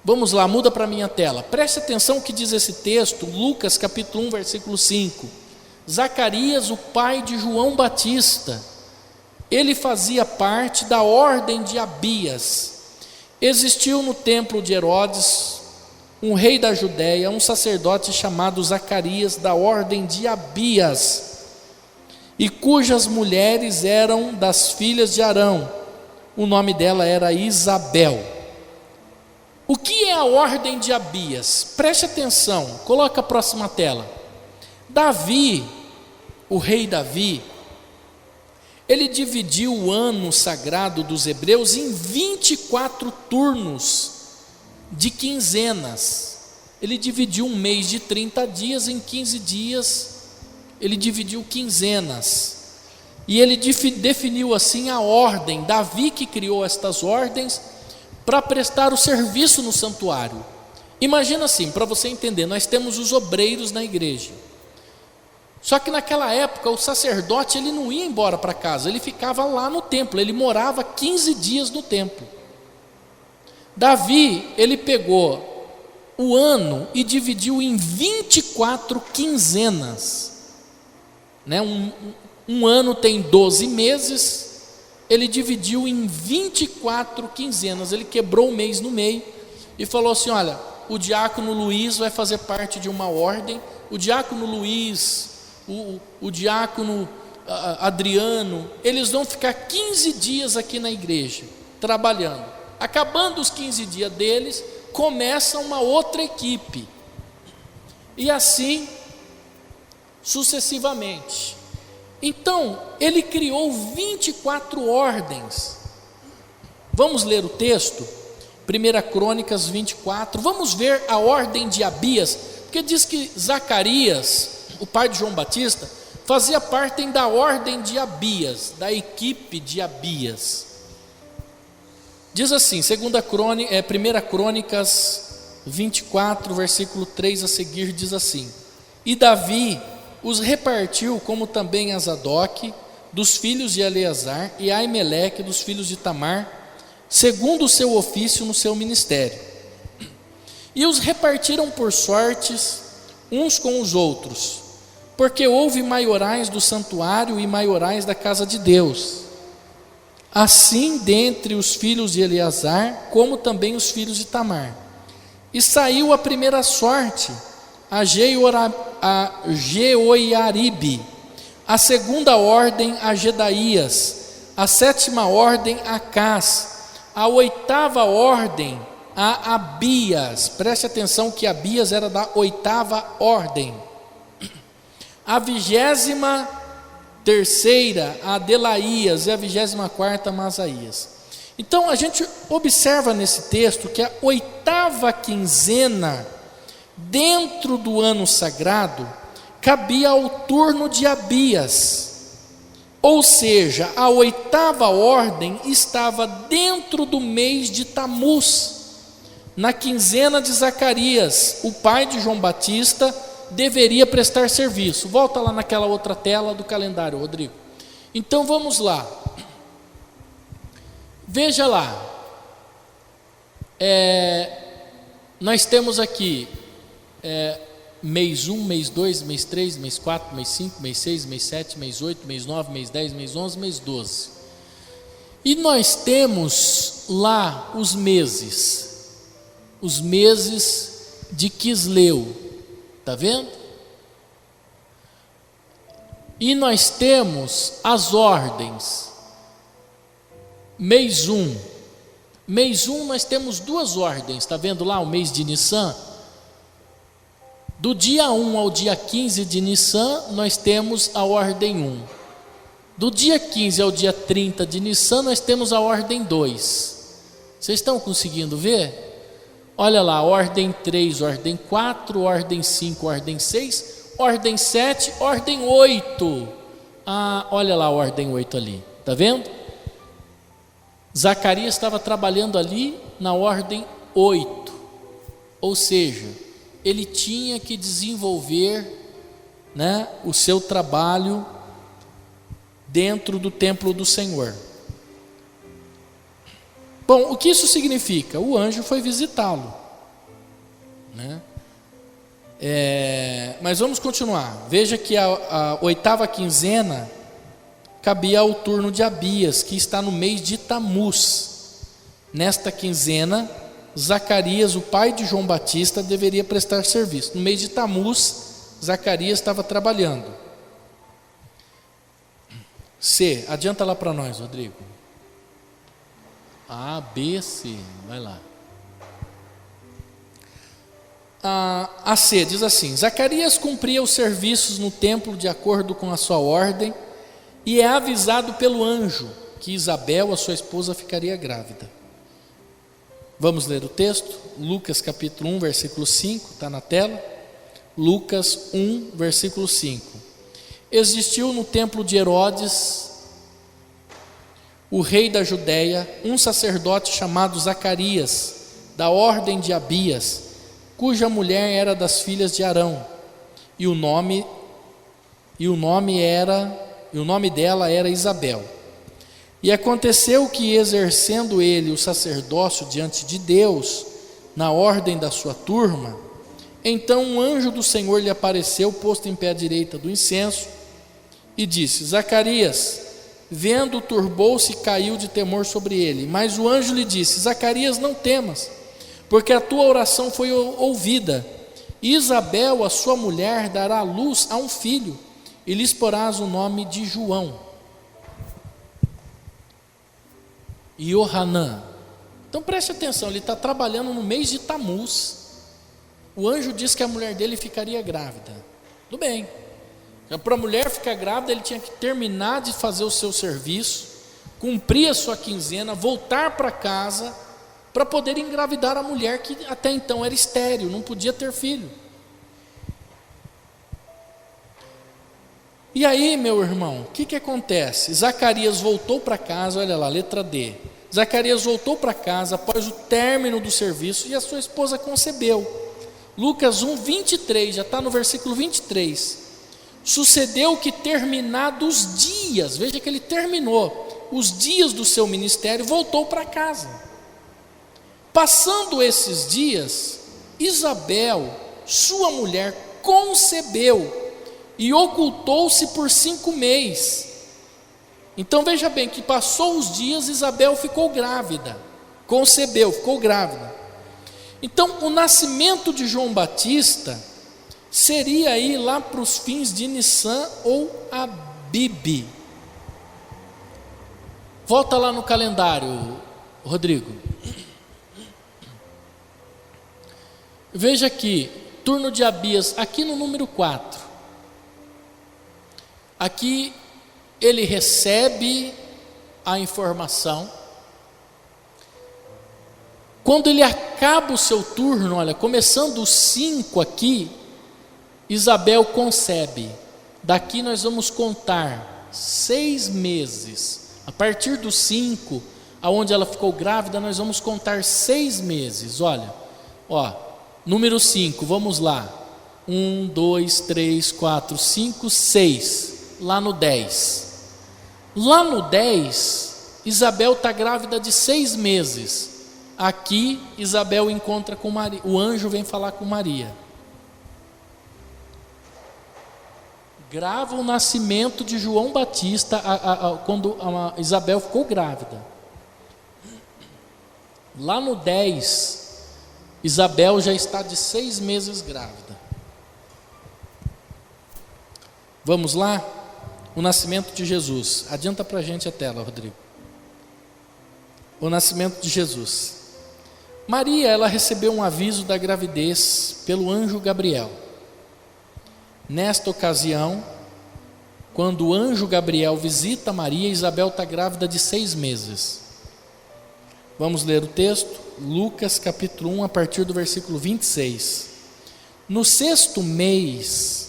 Vamos lá, muda para a minha tela, preste atenção o que diz esse texto, Lucas capítulo 1, versículo 5. Zacarias, o pai de João Batista, ele fazia parte da ordem de Abias. Existiu no templo de Herodes um rei da Judéia, um sacerdote chamado Zacarias, da ordem de Abias, e cujas mulheres eram das filhas de Arão. O nome dela era Isabel. O que é a ordem de Abias? Preste atenção, coloca a próxima tela. Davi, o rei Davi, ele dividiu o ano sagrado dos hebreus em 24 turnos de quinzenas. Ele dividiu um mês de 30 dias em 15 dias, ele dividiu quinzenas. E ele definiu assim a ordem. Davi que criou estas ordens para prestar o serviço no santuário. Imagina assim, para você entender, nós temos os obreiros na igreja. Só que naquela época o sacerdote ele não ia embora para casa, ele ficava lá no templo, ele morava 15 dias no templo. Davi, ele pegou o ano e dividiu em 24 quinzenas, né? Um ano tem 12 meses, ele dividiu em 24 quinzenas, ele quebrou o mês no meio e falou assim: olha, o diácono Luiz vai fazer parte de uma ordem, o diácono Luiz, o diácono Adriano, eles vão ficar 15 dias aqui na igreja, trabalhando. Acabando os 15 dias deles, começa uma outra equipe, e assim sucessivamente. Então, ele criou 24 ordens. Vamos ler o texto? 1 Crônicas 24, vamos ver a ordem de Abias, porque diz que Zacarias, o pai de João Batista, fazia parte da ordem de Abias, da equipe de Abias. Diz assim, 1 Crônicas 24, versículo 3 a seguir, diz assim: e Davi os repartiu, como também a Zadok, dos filhos de Eleazar, e a Aimeleque, dos filhos de Tamar, segundo o seu ofício no seu ministério. E os repartiram por sortes, uns com os outros, porque houve maiorais do santuário e maiorais da casa de Deus, assim dentre os filhos de Eleazar, como também os filhos de Tamar. E saiu a primeira sorte a Jeoiaribe, a segunda ordem a Jedaías, a sétima ordem a Acás, a oitava ordem a Abias. Preste atenção que Abias era da oitava ordem. A 23ª a Delaías e a 24ª a Masaías. Então a gente observa nesse texto que a oitava quinzena dentro do ano sagrado cabia ao turno de Abias, ou seja, a oitava ordem estava dentro do mês de Tamuz, na quinzena de Zacarias, o pai de João Batista deveria prestar serviço. Volta lá naquela outra tela do calendário, Rodrigo. Então vamos lá, veja lá, nós temos aqui mês 1, mês 2, mês 3, mês 4, mês 5, mês 6, mês 7, mês 8, mês 9, mês 10, mês 11, mês 12. E nós temos lá os meses de Quisleu, está vendo? E nós temos as ordens. Mês 1 nós temos duas ordens, está vendo lá o mês de Nissan? Do dia 1 ao dia 15 de Nissan, nós temos a ordem 1. Do dia 15 ao dia 30 de Nissan, nós temos a ordem 2. Vocês estão conseguindo ver? Olha lá, ordem 3, ordem 4, ordem 5, ordem 6, ordem 7, ordem 8. Olha lá a ordem 8 ali, está vendo? Zacarias estava trabalhando ali na ordem 8, ou seja, ele tinha que desenvolver, né, o seu trabalho dentro do templo do Senhor. Bom, o que isso significa? O anjo foi visitá-lo, né? Mas vamos continuar. Veja que a oitava quinzena cabia ao turno de Abias, que está no mês de Tamuz. Nesta quinzena Zacarias, o pai de João Batista, deveria prestar serviço. No mês de Tamuz, Zacarias estava trabalhando. C, adianta lá para nós, Rodrigo. A, B, C, vai lá. A C diz assim: Zacarias cumpria os serviços no templo de acordo com a sua ordem, e é avisado pelo anjo que Isabel, a sua esposa, ficaria grávida. Vamos ler o texto? Lucas capítulo 1, versículo 5, está na tela. Lucas 1, versículo 5. Existiu no templo de Herodes, o rei da Judéia, um sacerdote chamado Zacarias, da ordem de Abias, cuja mulher era das filhas de Arão, e o nome dela era Isabel. E aconteceu que, exercendo ele o sacerdócio diante de Deus, na ordem da sua turma, então um anjo do Senhor lhe apareceu, posto em pé à direita do incenso, e disse: Zacarias, vendo, turbou-se e caiu de temor sobre ele. Mas o anjo lhe disse: Zacarias, não temas, porque a tua oração foi ouvida. Isabel, a sua mulher, dará luz a um filho, e lhes porás o nome de João. Yohanan. Então preste atenção, ele está trabalhando no mês de Tamuz. O anjo disse que a mulher dele ficaria grávida. Tudo bem. Para a mulher ficar grávida, ele tinha que terminar de fazer o seu serviço, cumprir a sua quinzena, voltar para casa, para poder engravidar a mulher que até então era estéril, não podia ter filho. E aí, meu irmão, o que acontece? Zacarias voltou para casa, olha lá, letra D. Zacarias voltou para casa após o término do serviço e a sua esposa concebeu. Lucas 1, 23, já está no versículo 23. Sucedeu que, terminados os dias, veja que ele terminou os dias do seu ministério, voltou para casa. Passando esses dias, Isabel, sua mulher, concebeu e ocultou-se por 5 meses. Então veja bem que passou os dias, Isabel ficou grávida, concebeu, ficou grávida. Então o nascimento de João Batista seria aí lá para os fins de Nissan ou Abib. Volta lá no calendário, Rodrigo. Veja aqui, turno de Abias, aqui no número 4. Aqui ele recebe a informação. Quando ele acaba o seu turno, olha, começando os 5 aqui, Isabel concebe. Daqui nós vamos contar 6 meses. A partir dos 5, aonde ela ficou grávida, nós vamos contar 6 meses. Olha, número 5, vamos lá. 1, 2, 3, 4, 5, 6. Lá no 10. Lá no 10, Isabel está grávida de 6 meses. Aqui, Isabel encontra com Maria. O anjo vem falar com Maria. Grava o nascimento de João Batista quando Isabel ficou grávida. Lá no 10, Isabel já está de 6 meses grávida. Vamos lá? O nascimento de Jesus. Adianta para a gente a tela, Rodrigo. O nascimento de Jesus. Maria, ela recebeu um aviso da gravidez pelo anjo Gabriel. Nesta ocasião, quando o anjo Gabriel visita Maria, Isabel está grávida de 6 meses. Vamos ler o texto? Lucas capítulo 1, a partir do versículo 26. No 6º mês,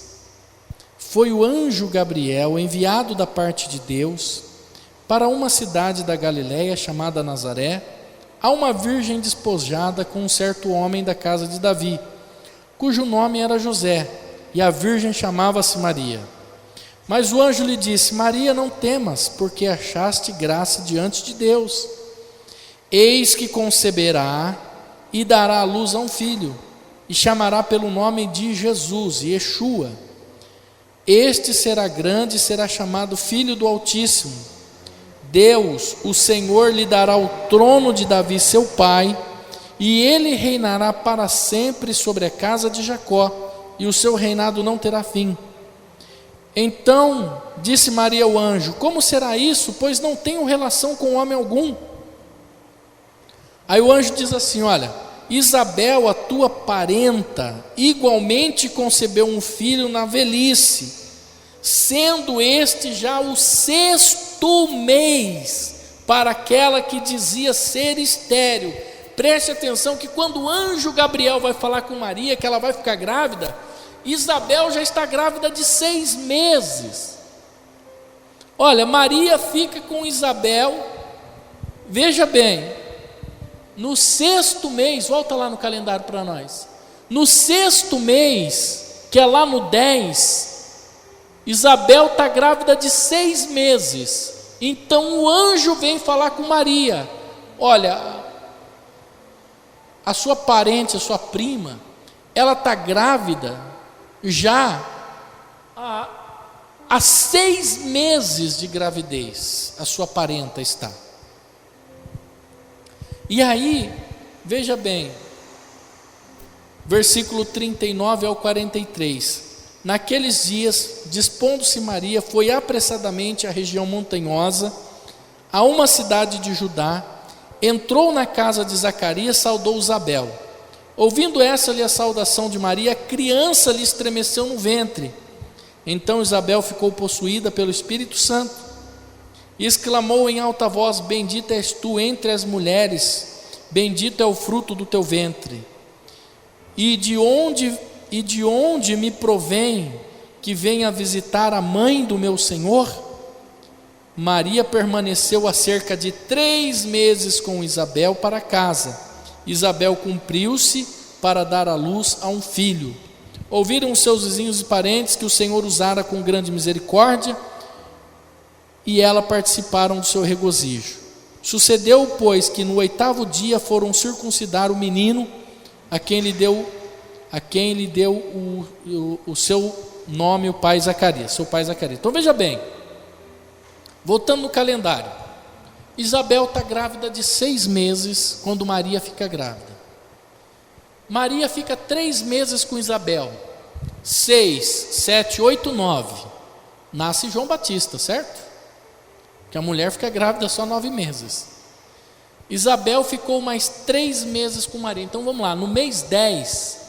foi o anjo Gabriel enviado da parte de Deus para uma cidade da Galiléia chamada Nazaré, a uma virgem despojada com um certo homem da casa de Davi, cujo nome era José, e a virgem chamava-se Maria. Mas o anjo lhe disse: Maria, não temas, porque achaste graça diante de Deus. Eis que conceberá e dará à luz a um filho, e chamará pelo nome de Jesus, Yeshua. Este será grande e será chamado Filho do Altíssimo. Deus, o Senhor, lhe dará o trono de Davi, seu pai, e ele reinará para sempre sobre a casa de Jacó, e o seu reinado não terá fim. Então disse Maria ao anjo: como será isso? Pois não tenho relação com homem algum. Aí o anjo diz assim: olha, Isabel, a tua parenta, igualmente concebeu um filho na velhice, sendo este já o 6º mês para aquela que dizia ser estéril. Preste atenção que quando o anjo Gabriel vai falar com Maria que ela vai ficar grávida, Isabel já está grávida de 6 meses. Olha, Maria fica com Isabel, veja bem, no 6º mês, volta lá no calendário para nós, no 6º mês, que é lá no 10, Isabel está grávida de 6 meses. Então o anjo vem falar com Maria: olha, a sua parente, a sua prima, ela está grávida já há 6 meses de gravidez, a sua parenta está. E aí, veja bem, versículo 39 ao 43, naqueles dias, dispondo-se Maria, foi apressadamente à região montanhosa, a uma cidade de Judá, entrou na casa de Zacarias, saudou Isabel. Ouvindo essa-lhe a saudação de Maria, a criança lhe estremeceu no ventre. Então Isabel ficou possuída pelo Espírito Santo, e exclamou em alta voz: bendita és tu entre as mulheres, bendito é o fruto do teu ventre. E de onde me provém que venha visitar a mãe do meu Senhor? Maria permaneceu há cerca de 3 meses com Isabel para casa. Isabel cumpriu-se para dar à luz a um filho. Ouviram os seus vizinhos e parentes que o Senhor usara com grande misericórdia, e ela participaram do seu regozijo. Sucedeu, pois, que no 8º dia foram circuncidar o menino, a quem lhe deu o seu nome, o pai Zacarias, seu pai Zacarias. Então veja bem, voltando no calendário, Isabel está grávida de 6 meses quando Maria fica grávida. Maria fica 3 meses com Isabel, 6, 7, 8, 9, nasce João Batista, certo? Que a mulher fica grávida só 9 meses. Isabel ficou mais 3 meses com Maria. Então vamos lá, no mês 10,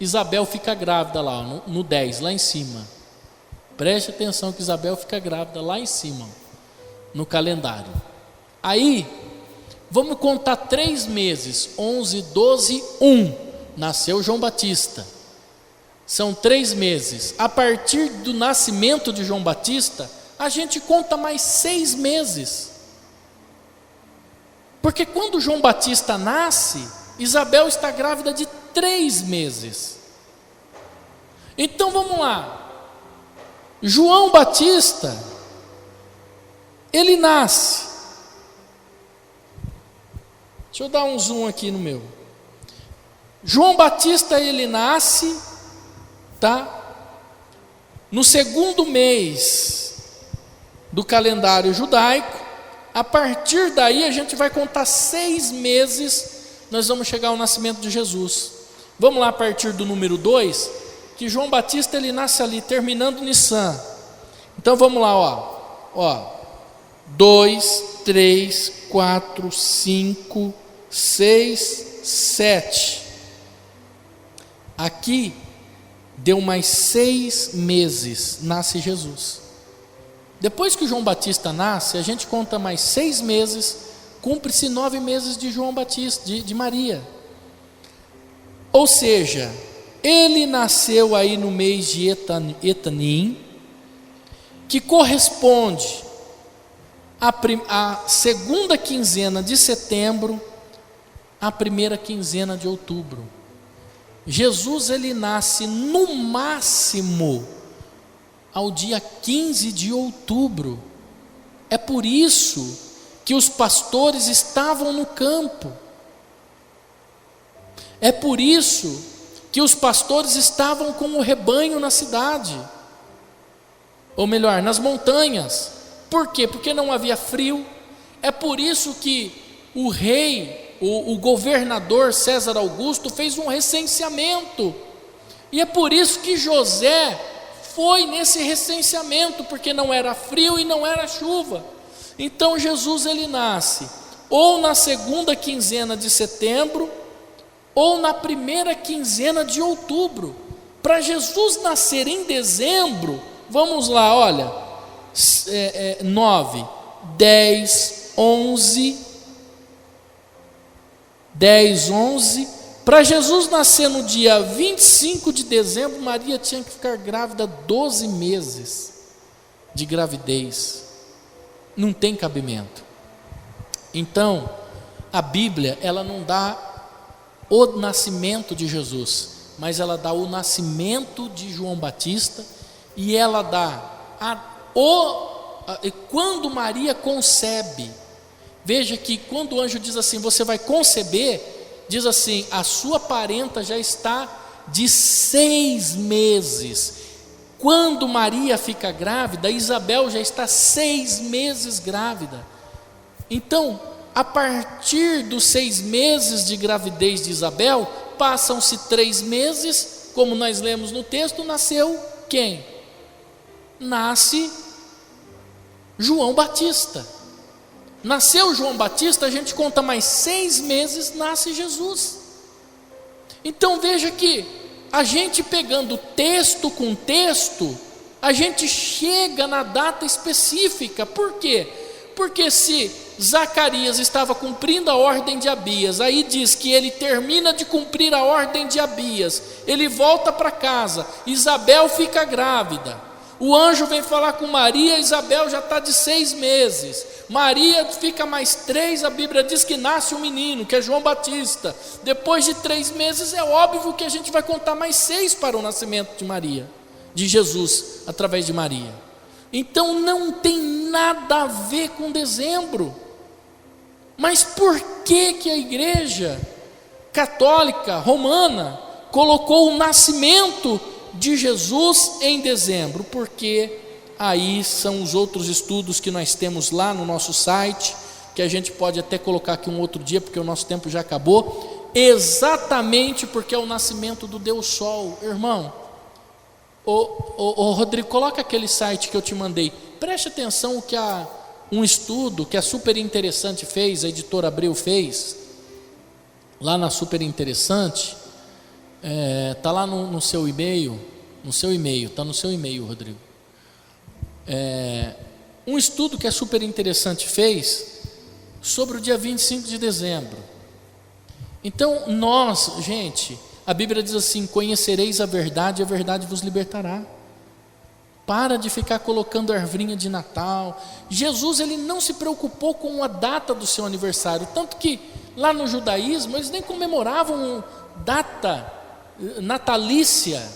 Isabel fica grávida lá, no 10, lá em cima. Preste atenção que Isabel fica grávida lá em cima, no calendário. Aí, vamos contar 3 meses, 11, 12, 1, nasceu João Batista. São 3 meses. A partir do nascimento de João Batista, a gente conta mais 6 meses. Porque quando João Batista nasce, Isabel está grávida de 3 meses. Então vamos lá. João Batista, ele nasce. Deixa eu dar um zoom aqui no meu. João Batista, ele nasce, tá? No 2º mês do calendário judaico. A partir daí a gente vai contar 6 meses, nós vamos chegar ao nascimento de Jesus. Vamos lá a partir do número 2, que João Batista ele nasce ali, terminando Nissan. Então vamos lá, ó, 2, 3, 4, 5, 6, 7. Aqui deu mais 6 meses, nasce Jesus. Depois que João Batista nasce, a gente conta mais 6 meses, cumpre-se 9 meses de João Batista, de Maria. Ou seja, ele nasceu aí no mês de Etanim, que corresponde à segunda quinzena de setembro, à primeira quinzena de outubro. Jesus ele nasce no máximo ao dia 15 de outubro. É por isso que os pastores estavam no campo. É por isso que os pastores estavam com o rebanho na cidade, ou melhor, nas montanhas. Por quê? Porque não havia frio. É por isso que o rei o governador César Augusto fez um recenseamento, e é por isso que José foi nesse recenseamento, porque não era frio e não era chuva. Então Jesus ele nasce ou na segunda quinzena de setembro, ou na primeira quinzena de outubro. Para Jesus nascer em dezembro, vamos lá, olha, 9, 10, 11, para Jesus nascer no dia 25 de dezembro, Maria tinha que ficar grávida 12 meses de gravidez, não tem cabimento. Então, a Bíblia, ela não dá o nascimento de Jesus, mas ela dá o nascimento de João Batista, e ela dá quando Maria concebe. Veja que quando o anjo diz assim, você vai conceber, diz assim, a sua parenta já está de 6 meses. Quando Maria fica grávida, Isabel já está 6 meses grávida. Então, a partir dos 6 meses de gravidez de Isabel, passam-se 3 meses, como nós lemos no texto, nasceu quem? Nasce João Batista. Nasceu João Batista, a gente conta mais 6 meses, nasce Jesus. Então veja que a gente pegando texto com texto, a gente chega na data específica. Por quê? Porque se Zacarias estava cumprindo a ordem de Abias, aí diz que ele termina de cumprir a ordem de Abias, ele volta para casa, Isabel fica grávida, o anjo vem falar com Maria, Isabel já está de 6 meses, Maria fica mais 3, a Bíblia diz que nasce um menino, que é João Batista. Depois de 3 meses, é óbvio que a gente vai contar mais 6 para o nascimento de Maria, de Jesus, através de Maria. Então não tem nada a ver com dezembro. Mas por que a igreja católica romana colocou o nascimento de Jesus em dezembro? Porque aí são os outros estudos que nós temos lá no nosso site, que a gente pode até colocar aqui um outro dia, porque o nosso tempo já acabou. Exatamente porque é o nascimento do Deus Sol. Irmão, Rodrigo, coloca aquele site que eu te mandei, preste atenção que um estudo que a Super Interessante fez, a editora Abreu fez, lá na Super Interessante, está lá no seu e-mail, está no seu e-mail, Rodrigo. Um estudo que a Super Interessante fez sobre o dia 25 de dezembro. Então gente, a Bíblia diz assim, conhecereis a verdade e a verdade vos libertará. Para de ficar colocando arvrinha de Natal. Jesus ele não se preocupou com a data do seu aniversário, tanto que lá no judaísmo eles nem comemoravam data natalícia.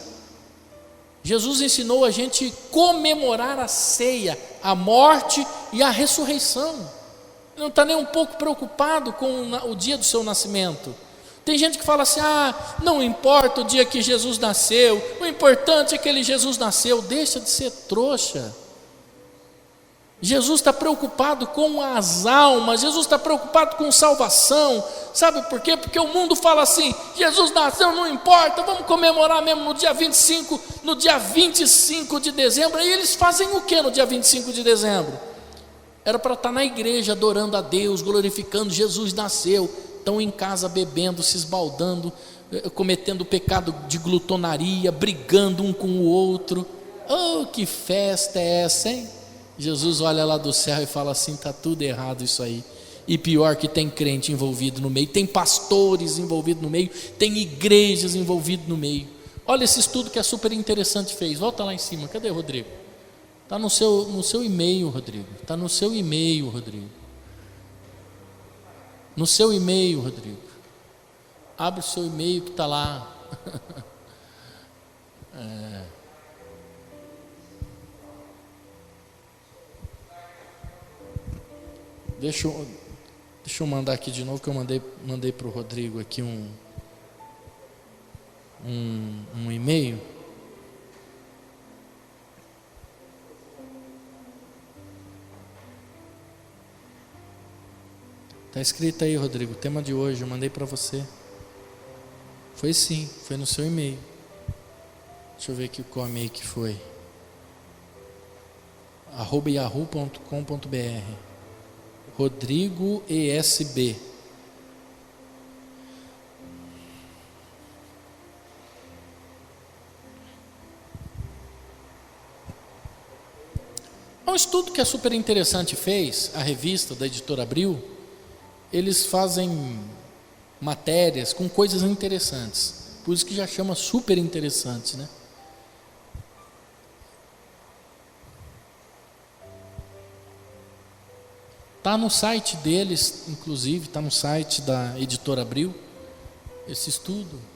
Jesus ensinou a gente comemorar a ceia, a morte e a ressurreição. Ele não está nem um pouco preocupado com o dia do seu nascimento. Tem gente que fala assim, não importa o dia que Jesus nasceu, o importante é que Jesus nasceu. Deixa de ser trouxa. Jesus está preocupado com as almas, Jesus está preocupado com salvação. Sabe por quê? Porque o mundo fala assim, Jesus nasceu, não importa, vamos comemorar mesmo no dia 25, no dia 25 de dezembro. E eles fazem o que no dia 25 de dezembro? Era para estar na igreja adorando a Deus, glorificando, Jesus nasceu. Estão em casa bebendo, se esbaldando, cometendo pecado de glutonaria, brigando um com o outro. Oh, que festa é essa, hein? Jesus olha lá do céu e fala assim, está tudo errado isso aí. E pior que tem crente envolvido no meio, tem pastores envolvidos no meio, tem igrejas envolvidas no meio. Olha esse estudo que a Super Interessante fez, volta lá em cima, cadê o Rodrigo? Está no seu e-mail, Rodrigo, está no seu e-mail, Rodrigo. No seu e-mail, Rodrigo. Abre o seu e-mail que está lá. Deixa eu mandar aqui de novo, que eu mandei para o Rodrigo aqui um e-mail. Está escrito aí, Rodrigo, o tema de hoje, eu mandei para você. Foi sim, foi no seu e-mail. Deixa eu ver aqui qual e-mail que foi. @yahoo.com.br Rodrigo ESB. Um estudo que a Super Interessante fez, a revista da Editora Abril, eles fazem matérias com coisas interessantes, por isso que já chama Super Interessante, né? Está no site deles, inclusive, está no site da Editora Abril, esse estudo.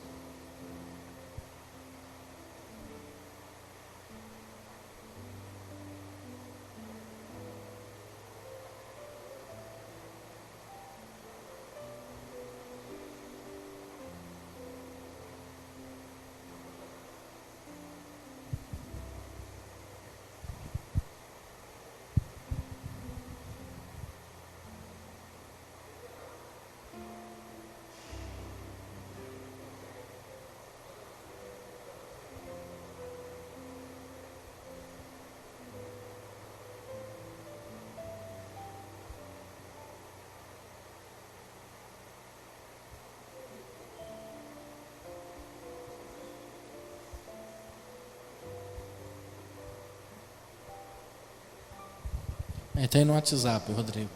Está aí no WhatsApp, Rodrigo.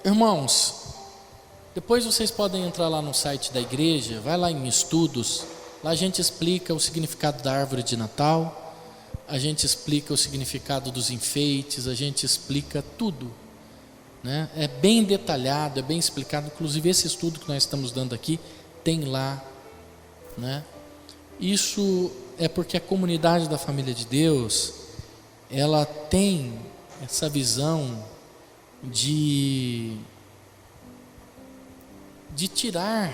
Irmãos, depois vocês podem entrar lá no site da igreja, vai lá em estudos, lá a gente explica o significado da árvore de Natal, a gente explica o significado dos enfeites, a gente explica tudo, né? É bem detalhado, é bem explicado, inclusive esse estudo que nós estamos dando aqui, tem lá, né? Isso é porque a comunidade da família de Deus, ela tem essa visão de tirar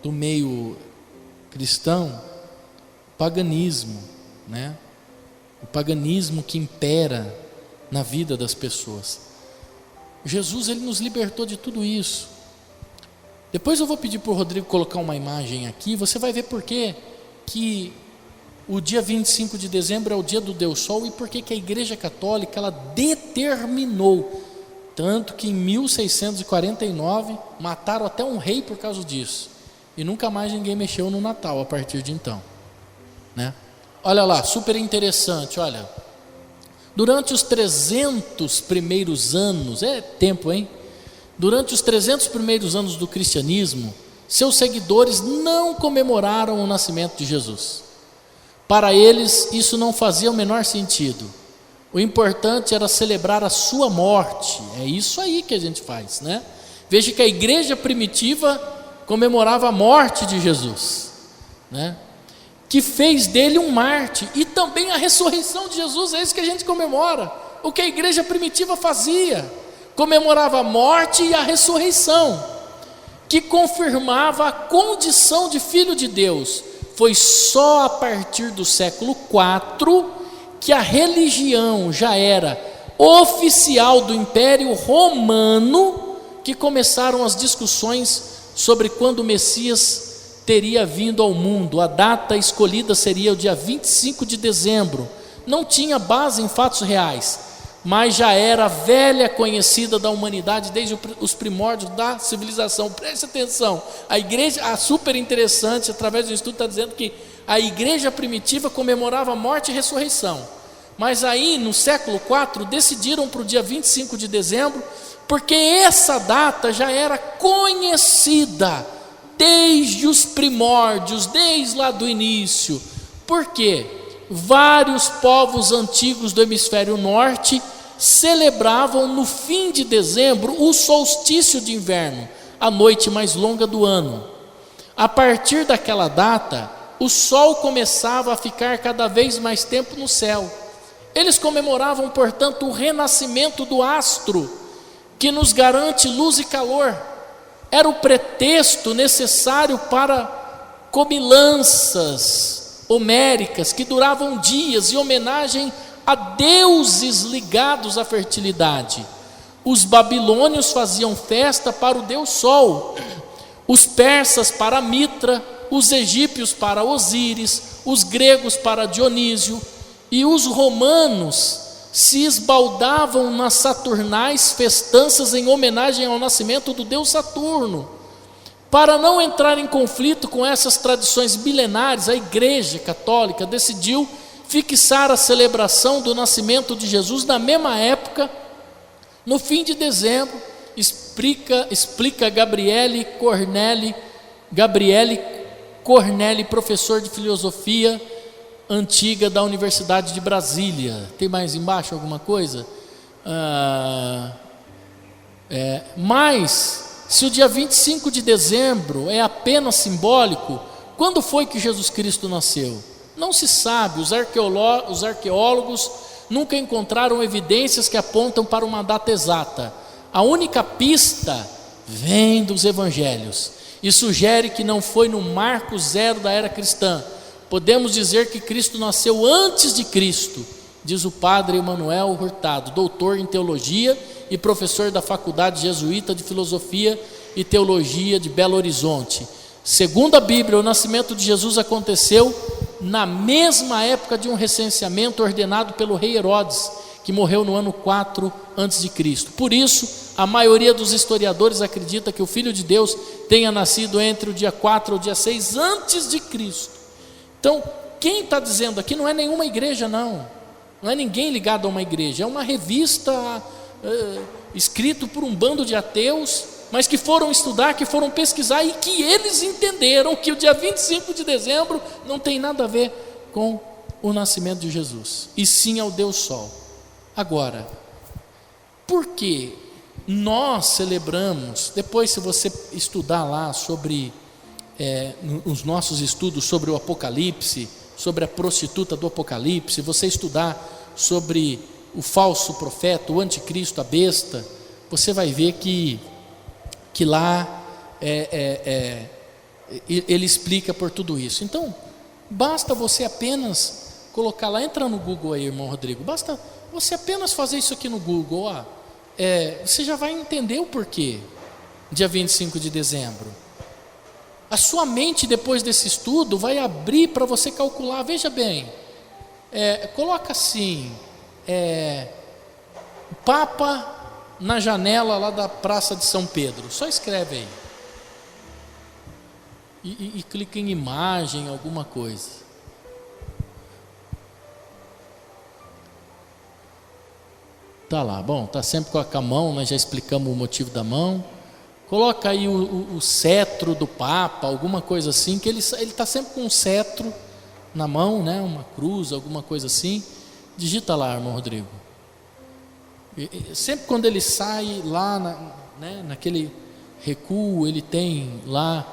do meio cristão o paganismo, né? O paganismo que impera na vida das pessoas. Jesus, ele nos libertou de tudo isso. Depois eu vou pedir para o Rodrigo colocar uma imagem aqui, você vai ver por que o dia 25 de dezembro é o dia do Deus Sol e por que a Igreja Católica ela determinou, tanto que em 1649 mataram até um rei por causa disso, e nunca mais ninguém mexeu no Natal a partir de então, né? Olha lá, super interessante, olha, durante os 300 primeiros anos, é tempo, hein? Durante os 300 primeiros anos do cristianismo, seus seguidores não comemoraram o nascimento de Jesus. Para eles, isso não fazia o menor sentido. O importante era celebrar a sua morte. É isso aí que a gente faz, né? Veja que a igreja primitiva comemorava a morte de Jesus, né? Que fez dele um mártir, e também a ressurreição de Jesus, é isso que a gente comemora. O que a igreja primitiva fazia, comemorava a morte e a ressurreição, que confirmava a condição de filho de Deus. Foi só a partir do século IV que a religião já era oficial do Império Romano, que começaram as discussões sobre quando o Messias teria vindo ao mundo. A data escolhida seria o dia 25 de dezembro. Não tinha base em fatos reais, mas já era velha conhecida da humanidade desde os primórdios da civilização. Preste atenção, a igreja, super interessante, através do estudo está dizendo que a igreja primitiva comemorava a morte e ressurreição, mas aí no século IV decidiram para o dia 25 de dezembro, porque essa data já era conhecida desde os primórdios, desde lá do início. Por quê? Vários povos antigos do hemisfério norte celebravam no fim de dezembro o solstício de inverno, a noite mais longa do ano. A partir daquela data, o sol começava a ficar cada vez mais tempo no céu. Eles comemoravam, portanto, o renascimento do astro, que nos garante luz e calor. Era o pretexto necessário para comilanças homéricas que duravam dias, em homenagem a deuses ligados à fertilidade. Os babilônios faziam festa para o deus Sol, os persas para Mitra, os egípcios para Osíris, os gregos para Dionísio, e os romanos se esbaldavam nas saturnais festanças em homenagem ao nascimento do deus Saturno. Para não entrar em conflito com essas tradições milenares, a Igreja Católica decidiu fixar a celebração do nascimento de Jesus na mesma época, no fim de dezembro. Explica Gabriele Cornelli, professor de filosofia antiga da Universidade de Brasília. Tem mais embaixo alguma coisa? Mas, se o dia 25 de dezembro é apenas simbólico, quando foi que Jesus Cristo nasceu? Não se sabe. Os arqueólogos nunca encontraram evidências que apontam para uma data exata. A única pista vem dos evangelhos e sugere que não foi no marco zero da era cristã. Podemos dizer que Cristo nasceu antes de Cristo, diz o padre Emanuel Hurtado, doutor em teologia e professor da Faculdade Jesuíta de Filosofia e Teologia de Belo Horizonte. Segundo a Bíblia, o nascimento de Jesus aconteceu na mesma época de um recenseamento ordenado pelo rei Herodes, que morreu no ano 4 a.C. Por isso, a maioria dos historiadores acredita que o Filho de Deus tenha nascido entre o dia 4 ou o dia 6 antes de Cristo. Então, quem está dizendo aqui não é nenhuma igreja, não é ninguém ligado a uma igreja, é uma revista escrito por um bando de ateus, mas que foram estudar, que foram pesquisar e que eles entenderam que o dia 25 de dezembro não tem nada a ver com o nascimento de Jesus, e sim ao Deus Sol. Agora, por que nós celebramos, depois se você estudar lá sobre, os nossos estudos sobre o Apocalipse, sobre a prostituta do Apocalipse, você estudar sobre o falso profeta, o anticristo, a besta, você vai ver que lá ele explica por tudo isso. Então, basta você apenas colocar lá, entra no Google aí, irmão Rodrigo, basta você apenas fazer isso aqui no Google, você já vai entender o porquê, dia 25 de dezembro. A sua mente, depois desse estudo, vai abrir para você calcular. Veja bem, coloca assim, Papa na janela lá da Praça de São Pedro, só escreve aí, e clica em imagem, alguma coisa. Tá lá, bom, tá sempre com a mão, nós já explicamos o motivo da mão. Coloca aí o cetro do Papa, alguma coisa assim, que ele está sempre com um cetro na mão, né? Uma cruz, alguma coisa assim. Digita lá, irmão Rodrigo. Sempre quando ele sai lá, naquele recuo, ele tem lá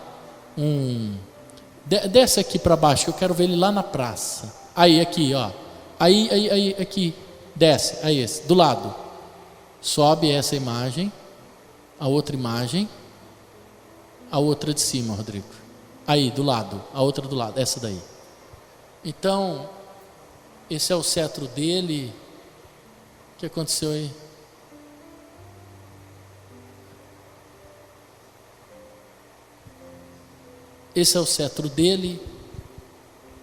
desce aqui para baixo, que eu quero ver ele lá na praça. Aí, aqui, ó. Aí, aqui. Desce, aí esse, do lado. Sobe essa imagem, a outra imagem, a outra de cima, Rodrigo. Aí, do lado, a outra do lado, essa daí. Então, esse é o cetro dele. O que aconteceu aí? Esse é o cetro dele,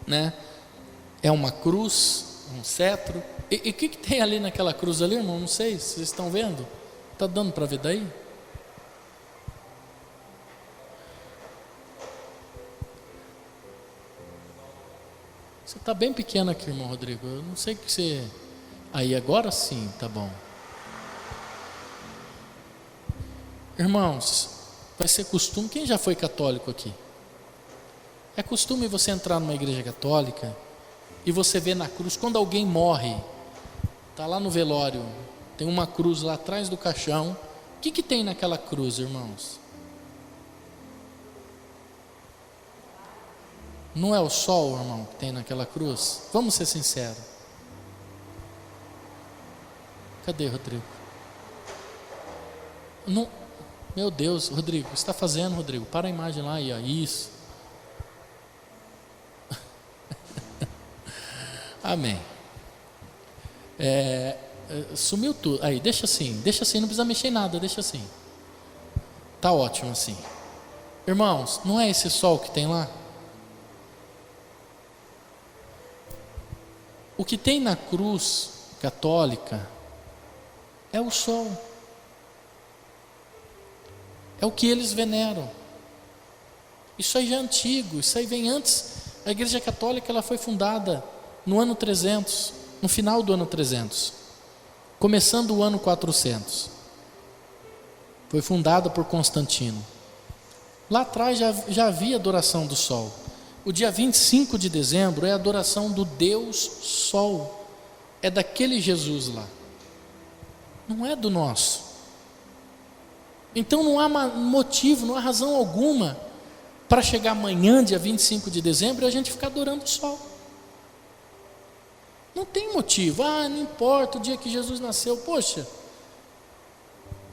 né? É uma cruz, um cetro. E o que tem ali naquela cruz ali, irmão? Não sei, vocês estão vendo? Está dando para ver daí? Você está bem pequeno aqui, irmão Rodrigo. Eu não sei o que você... Aí, agora sim, tá bom. Irmãos, vai ser costume... Quem já foi católico aqui? É costume você entrar numa igreja católica e você vê na cruz, quando alguém morre, está lá no velório, tem uma cruz lá atrás do caixão. O que tem naquela cruz, irmãos? Não é o sol, irmão, que tem naquela cruz? Vamos ser sinceros. Cadê, Rodrigo? Não, meu Deus, Rodrigo, o que você está fazendo, Rodrigo? Para a imagem lá aí, ó, isso. Amém. Sumiu tudo. Aí, deixa assim, não precisa mexer em nada, deixa assim. Tá ótimo assim. Irmãos, não é esse sol que tem lá? O que tem na cruz católica é o sol. É o que eles veneram. Isso aí já é antigo, isso aí vem antes. A Igreja Católica ela foi fundada no ano 300, no final do ano 300, começando o ano 400. Foi fundada por Constantino. Lá atrás já havia adoração do sol. O dia 25 de dezembro é a adoração do Deus Sol. É daquele Jesus lá. Não é do nosso. Então não há motivo, não há razão alguma para chegar amanhã, dia 25 de dezembro, e a gente ficar adorando o sol. Não tem motivo. Não importa o dia que Jesus nasceu. Poxa,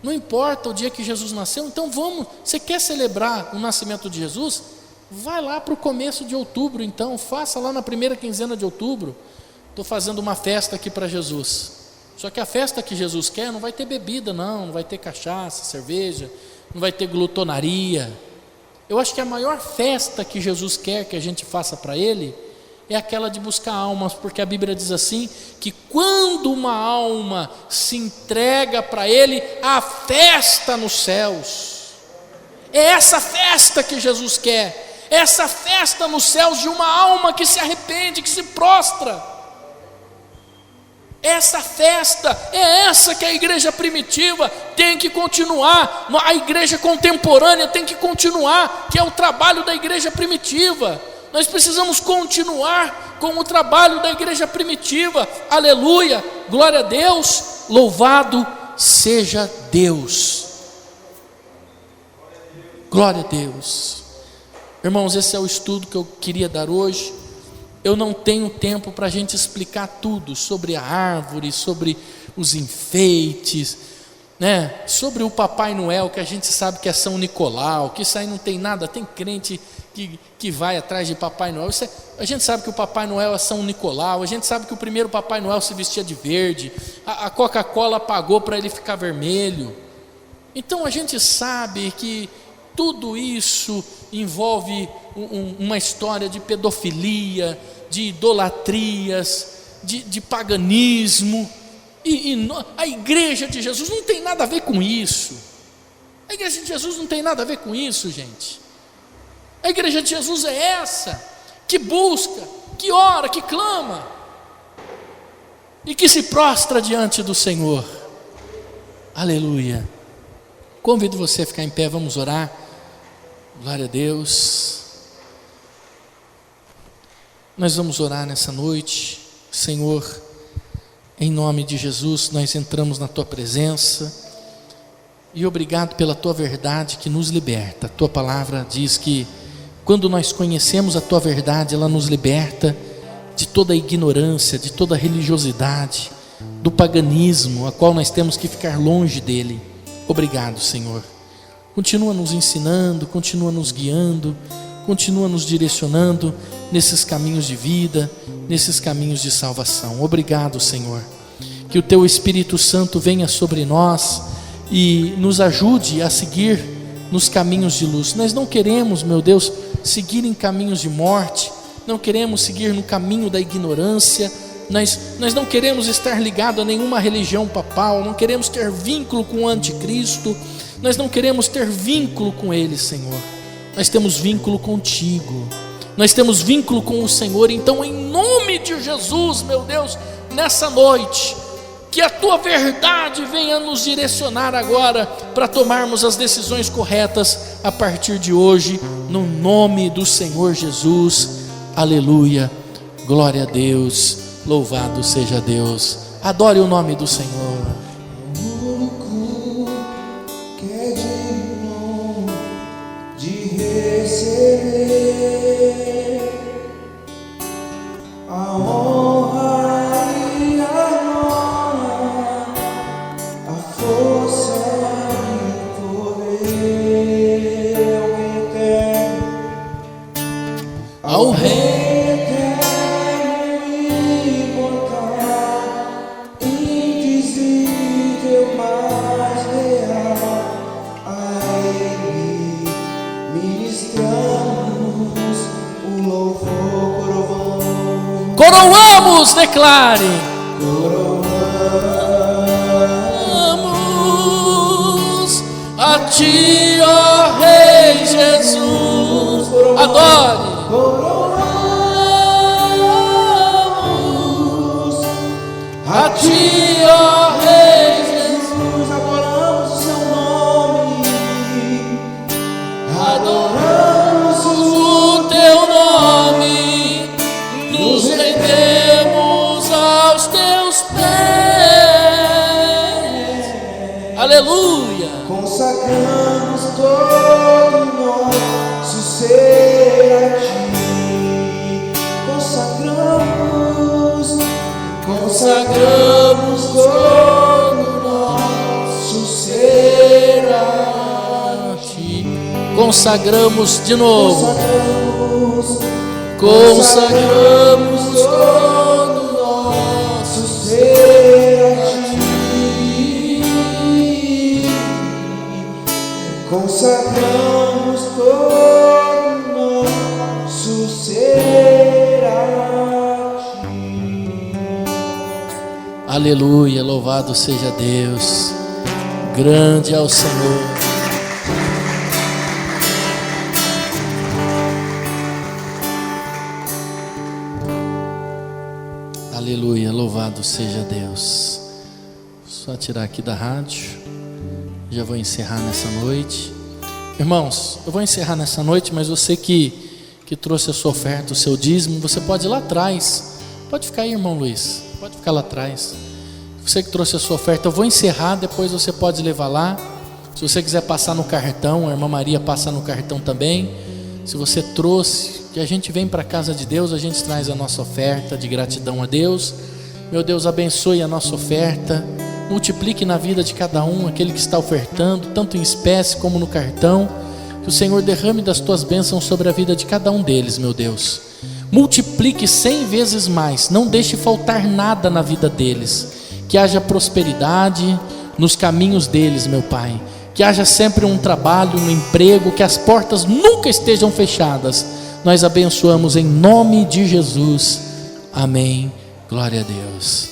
não importa o dia que Jesus nasceu, então vamos. Você quer celebrar o nascimento de Jesus? Vai lá para o começo de outubro, então. Faça lá na primeira quinzena de outubro. Estou fazendo uma festa aqui para Jesus. Só que a festa que Jesus quer não vai ter bebida, não vai ter cachaça, cerveja, não vai ter glutonaria. Eu acho que a maior festa que Jesus quer que a gente faça para Ele é aquela de buscar almas, porque a Bíblia diz assim, que quando uma alma se entrega para Ele, há festa nos céus. É essa festa que Jesus quer, é essa festa nos céus de uma alma que se arrepende, que se prostra. Essa festa é essa que a igreja primitiva tem que continuar, a igreja contemporânea tem que continuar, que é o trabalho da igreja primitiva. Nós precisamos continuar com o trabalho da igreja primitiva. Aleluia, glória a Deus, louvado seja Deus. Glória a Deus. Irmãos, esse é o estudo que eu queria dar hoje. Eu não tenho tempo para a gente explicar tudo sobre a árvore, sobre os enfeites, né? Sobre o Papai Noel, que a gente sabe que é São Nicolau, que isso aí não tem nada. Tem crente que vai atrás de Papai Noel. A gente sabe que o Papai Noel é São Nicolau, a gente sabe que o primeiro Papai Noel se vestia de verde, a Coca-Cola pagou para ele ficar vermelho. Então a gente sabe que tudo isso envolve uma história de pedofilia, de idolatrias, de paganismo, e a igreja de Jesus não tem nada a ver com isso. A igreja de Jesus não tem nada a ver com isso, gente. A igreja de Jesus é essa, que busca, que ora, que clama, e que se prostra diante do Senhor. Aleluia. Convido você a ficar em pé, vamos orar. Glória a Deus. Nós vamos orar nessa noite. Senhor, em nome de Jesus, nós entramos na Tua presença, e obrigado pela Tua verdade que nos liberta. A Tua palavra diz que quando nós conhecemos a Tua verdade, ela nos liberta de toda a ignorância, de toda a religiosidade, do paganismo, a qual nós temos que ficar longe dele. Obrigado, Senhor. Continua nos ensinando, continua nos guiando, continua nos direcionando nesses caminhos de vida, nesses caminhos de salvação. Obrigado, Senhor. Que o Teu Espírito Santo venha sobre nós e nos ajude a seguir nos caminhos de luz. Nós não queremos, meu Deus, seguir em caminhos de morte, não queremos seguir no caminho da ignorância, nós não queremos estar ligado a nenhuma religião papal, não queremos ter vínculo com o anticristo, nós não queremos ter vínculo com ele, Senhor. Nós temos vínculo contigo, nós temos vínculo com o Senhor. Então, em nome de Jesus, meu Deus, nessa noite, que a Tua verdade venha nos direcionar agora para tomarmos as decisões corretas a partir de hoje, no nome do Senhor Jesus. Aleluia, glória a Deus, louvado seja Deus. Adore o nome do Senhor. A honra e a glória, a força e o poder eterno, ao Rei eterno e imortal, Coroamos, declare. Coroamos A ti, ó Rei Jesus. Adore. Coroamos A ti, ó Rei Jesus. adoramos o seu nome, Adoramos o teu nome, nos rendemos aos teus pés. Aleluia. consagramos todo o nosso ser a ti, consagramos todo o nosso ser a ti. Consagramos de novo. Consagramos todo o nosso ser a ti. Consagramos todo o nosso ser a ti. Aleluia, louvado seja Deus. Grande é o Senhor. Aleluia, louvado seja Deus. Só tirar aqui da rádio. Já vou encerrar nessa noite. Irmãos, eu vou encerrar nessa noite, mas você que trouxe a sua oferta, o seu dízimo, você pode ir lá atrás. Pode ficar aí, irmão Luiz. Pode ficar lá atrás. Você que trouxe a sua oferta, eu vou encerrar, depois você pode levar lá. Se você quiser passar no cartão, a irmã Maria passa no cartão também. Se você trouxe, que a gente vem para a casa de Deus, a gente traz a nossa oferta de gratidão a Deus. Meu Deus, abençoe a nossa oferta, multiplique na vida de cada um, aquele que está ofertando, tanto em espécie como no cartão. Que o Senhor derrame das tuas bênçãos sobre a vida de cada um deles, meu Deus. Multiplique 100 vezes mais, não deixe faltar nada na vida deles. Que haja prosperidade nos caminhos deles, meu Pai. Que haja sempre um trabalho, um emprego, que as portas nunca estejam fechadas. Nós abençoamos em nome de Jesus. Amém. Glória a Deus.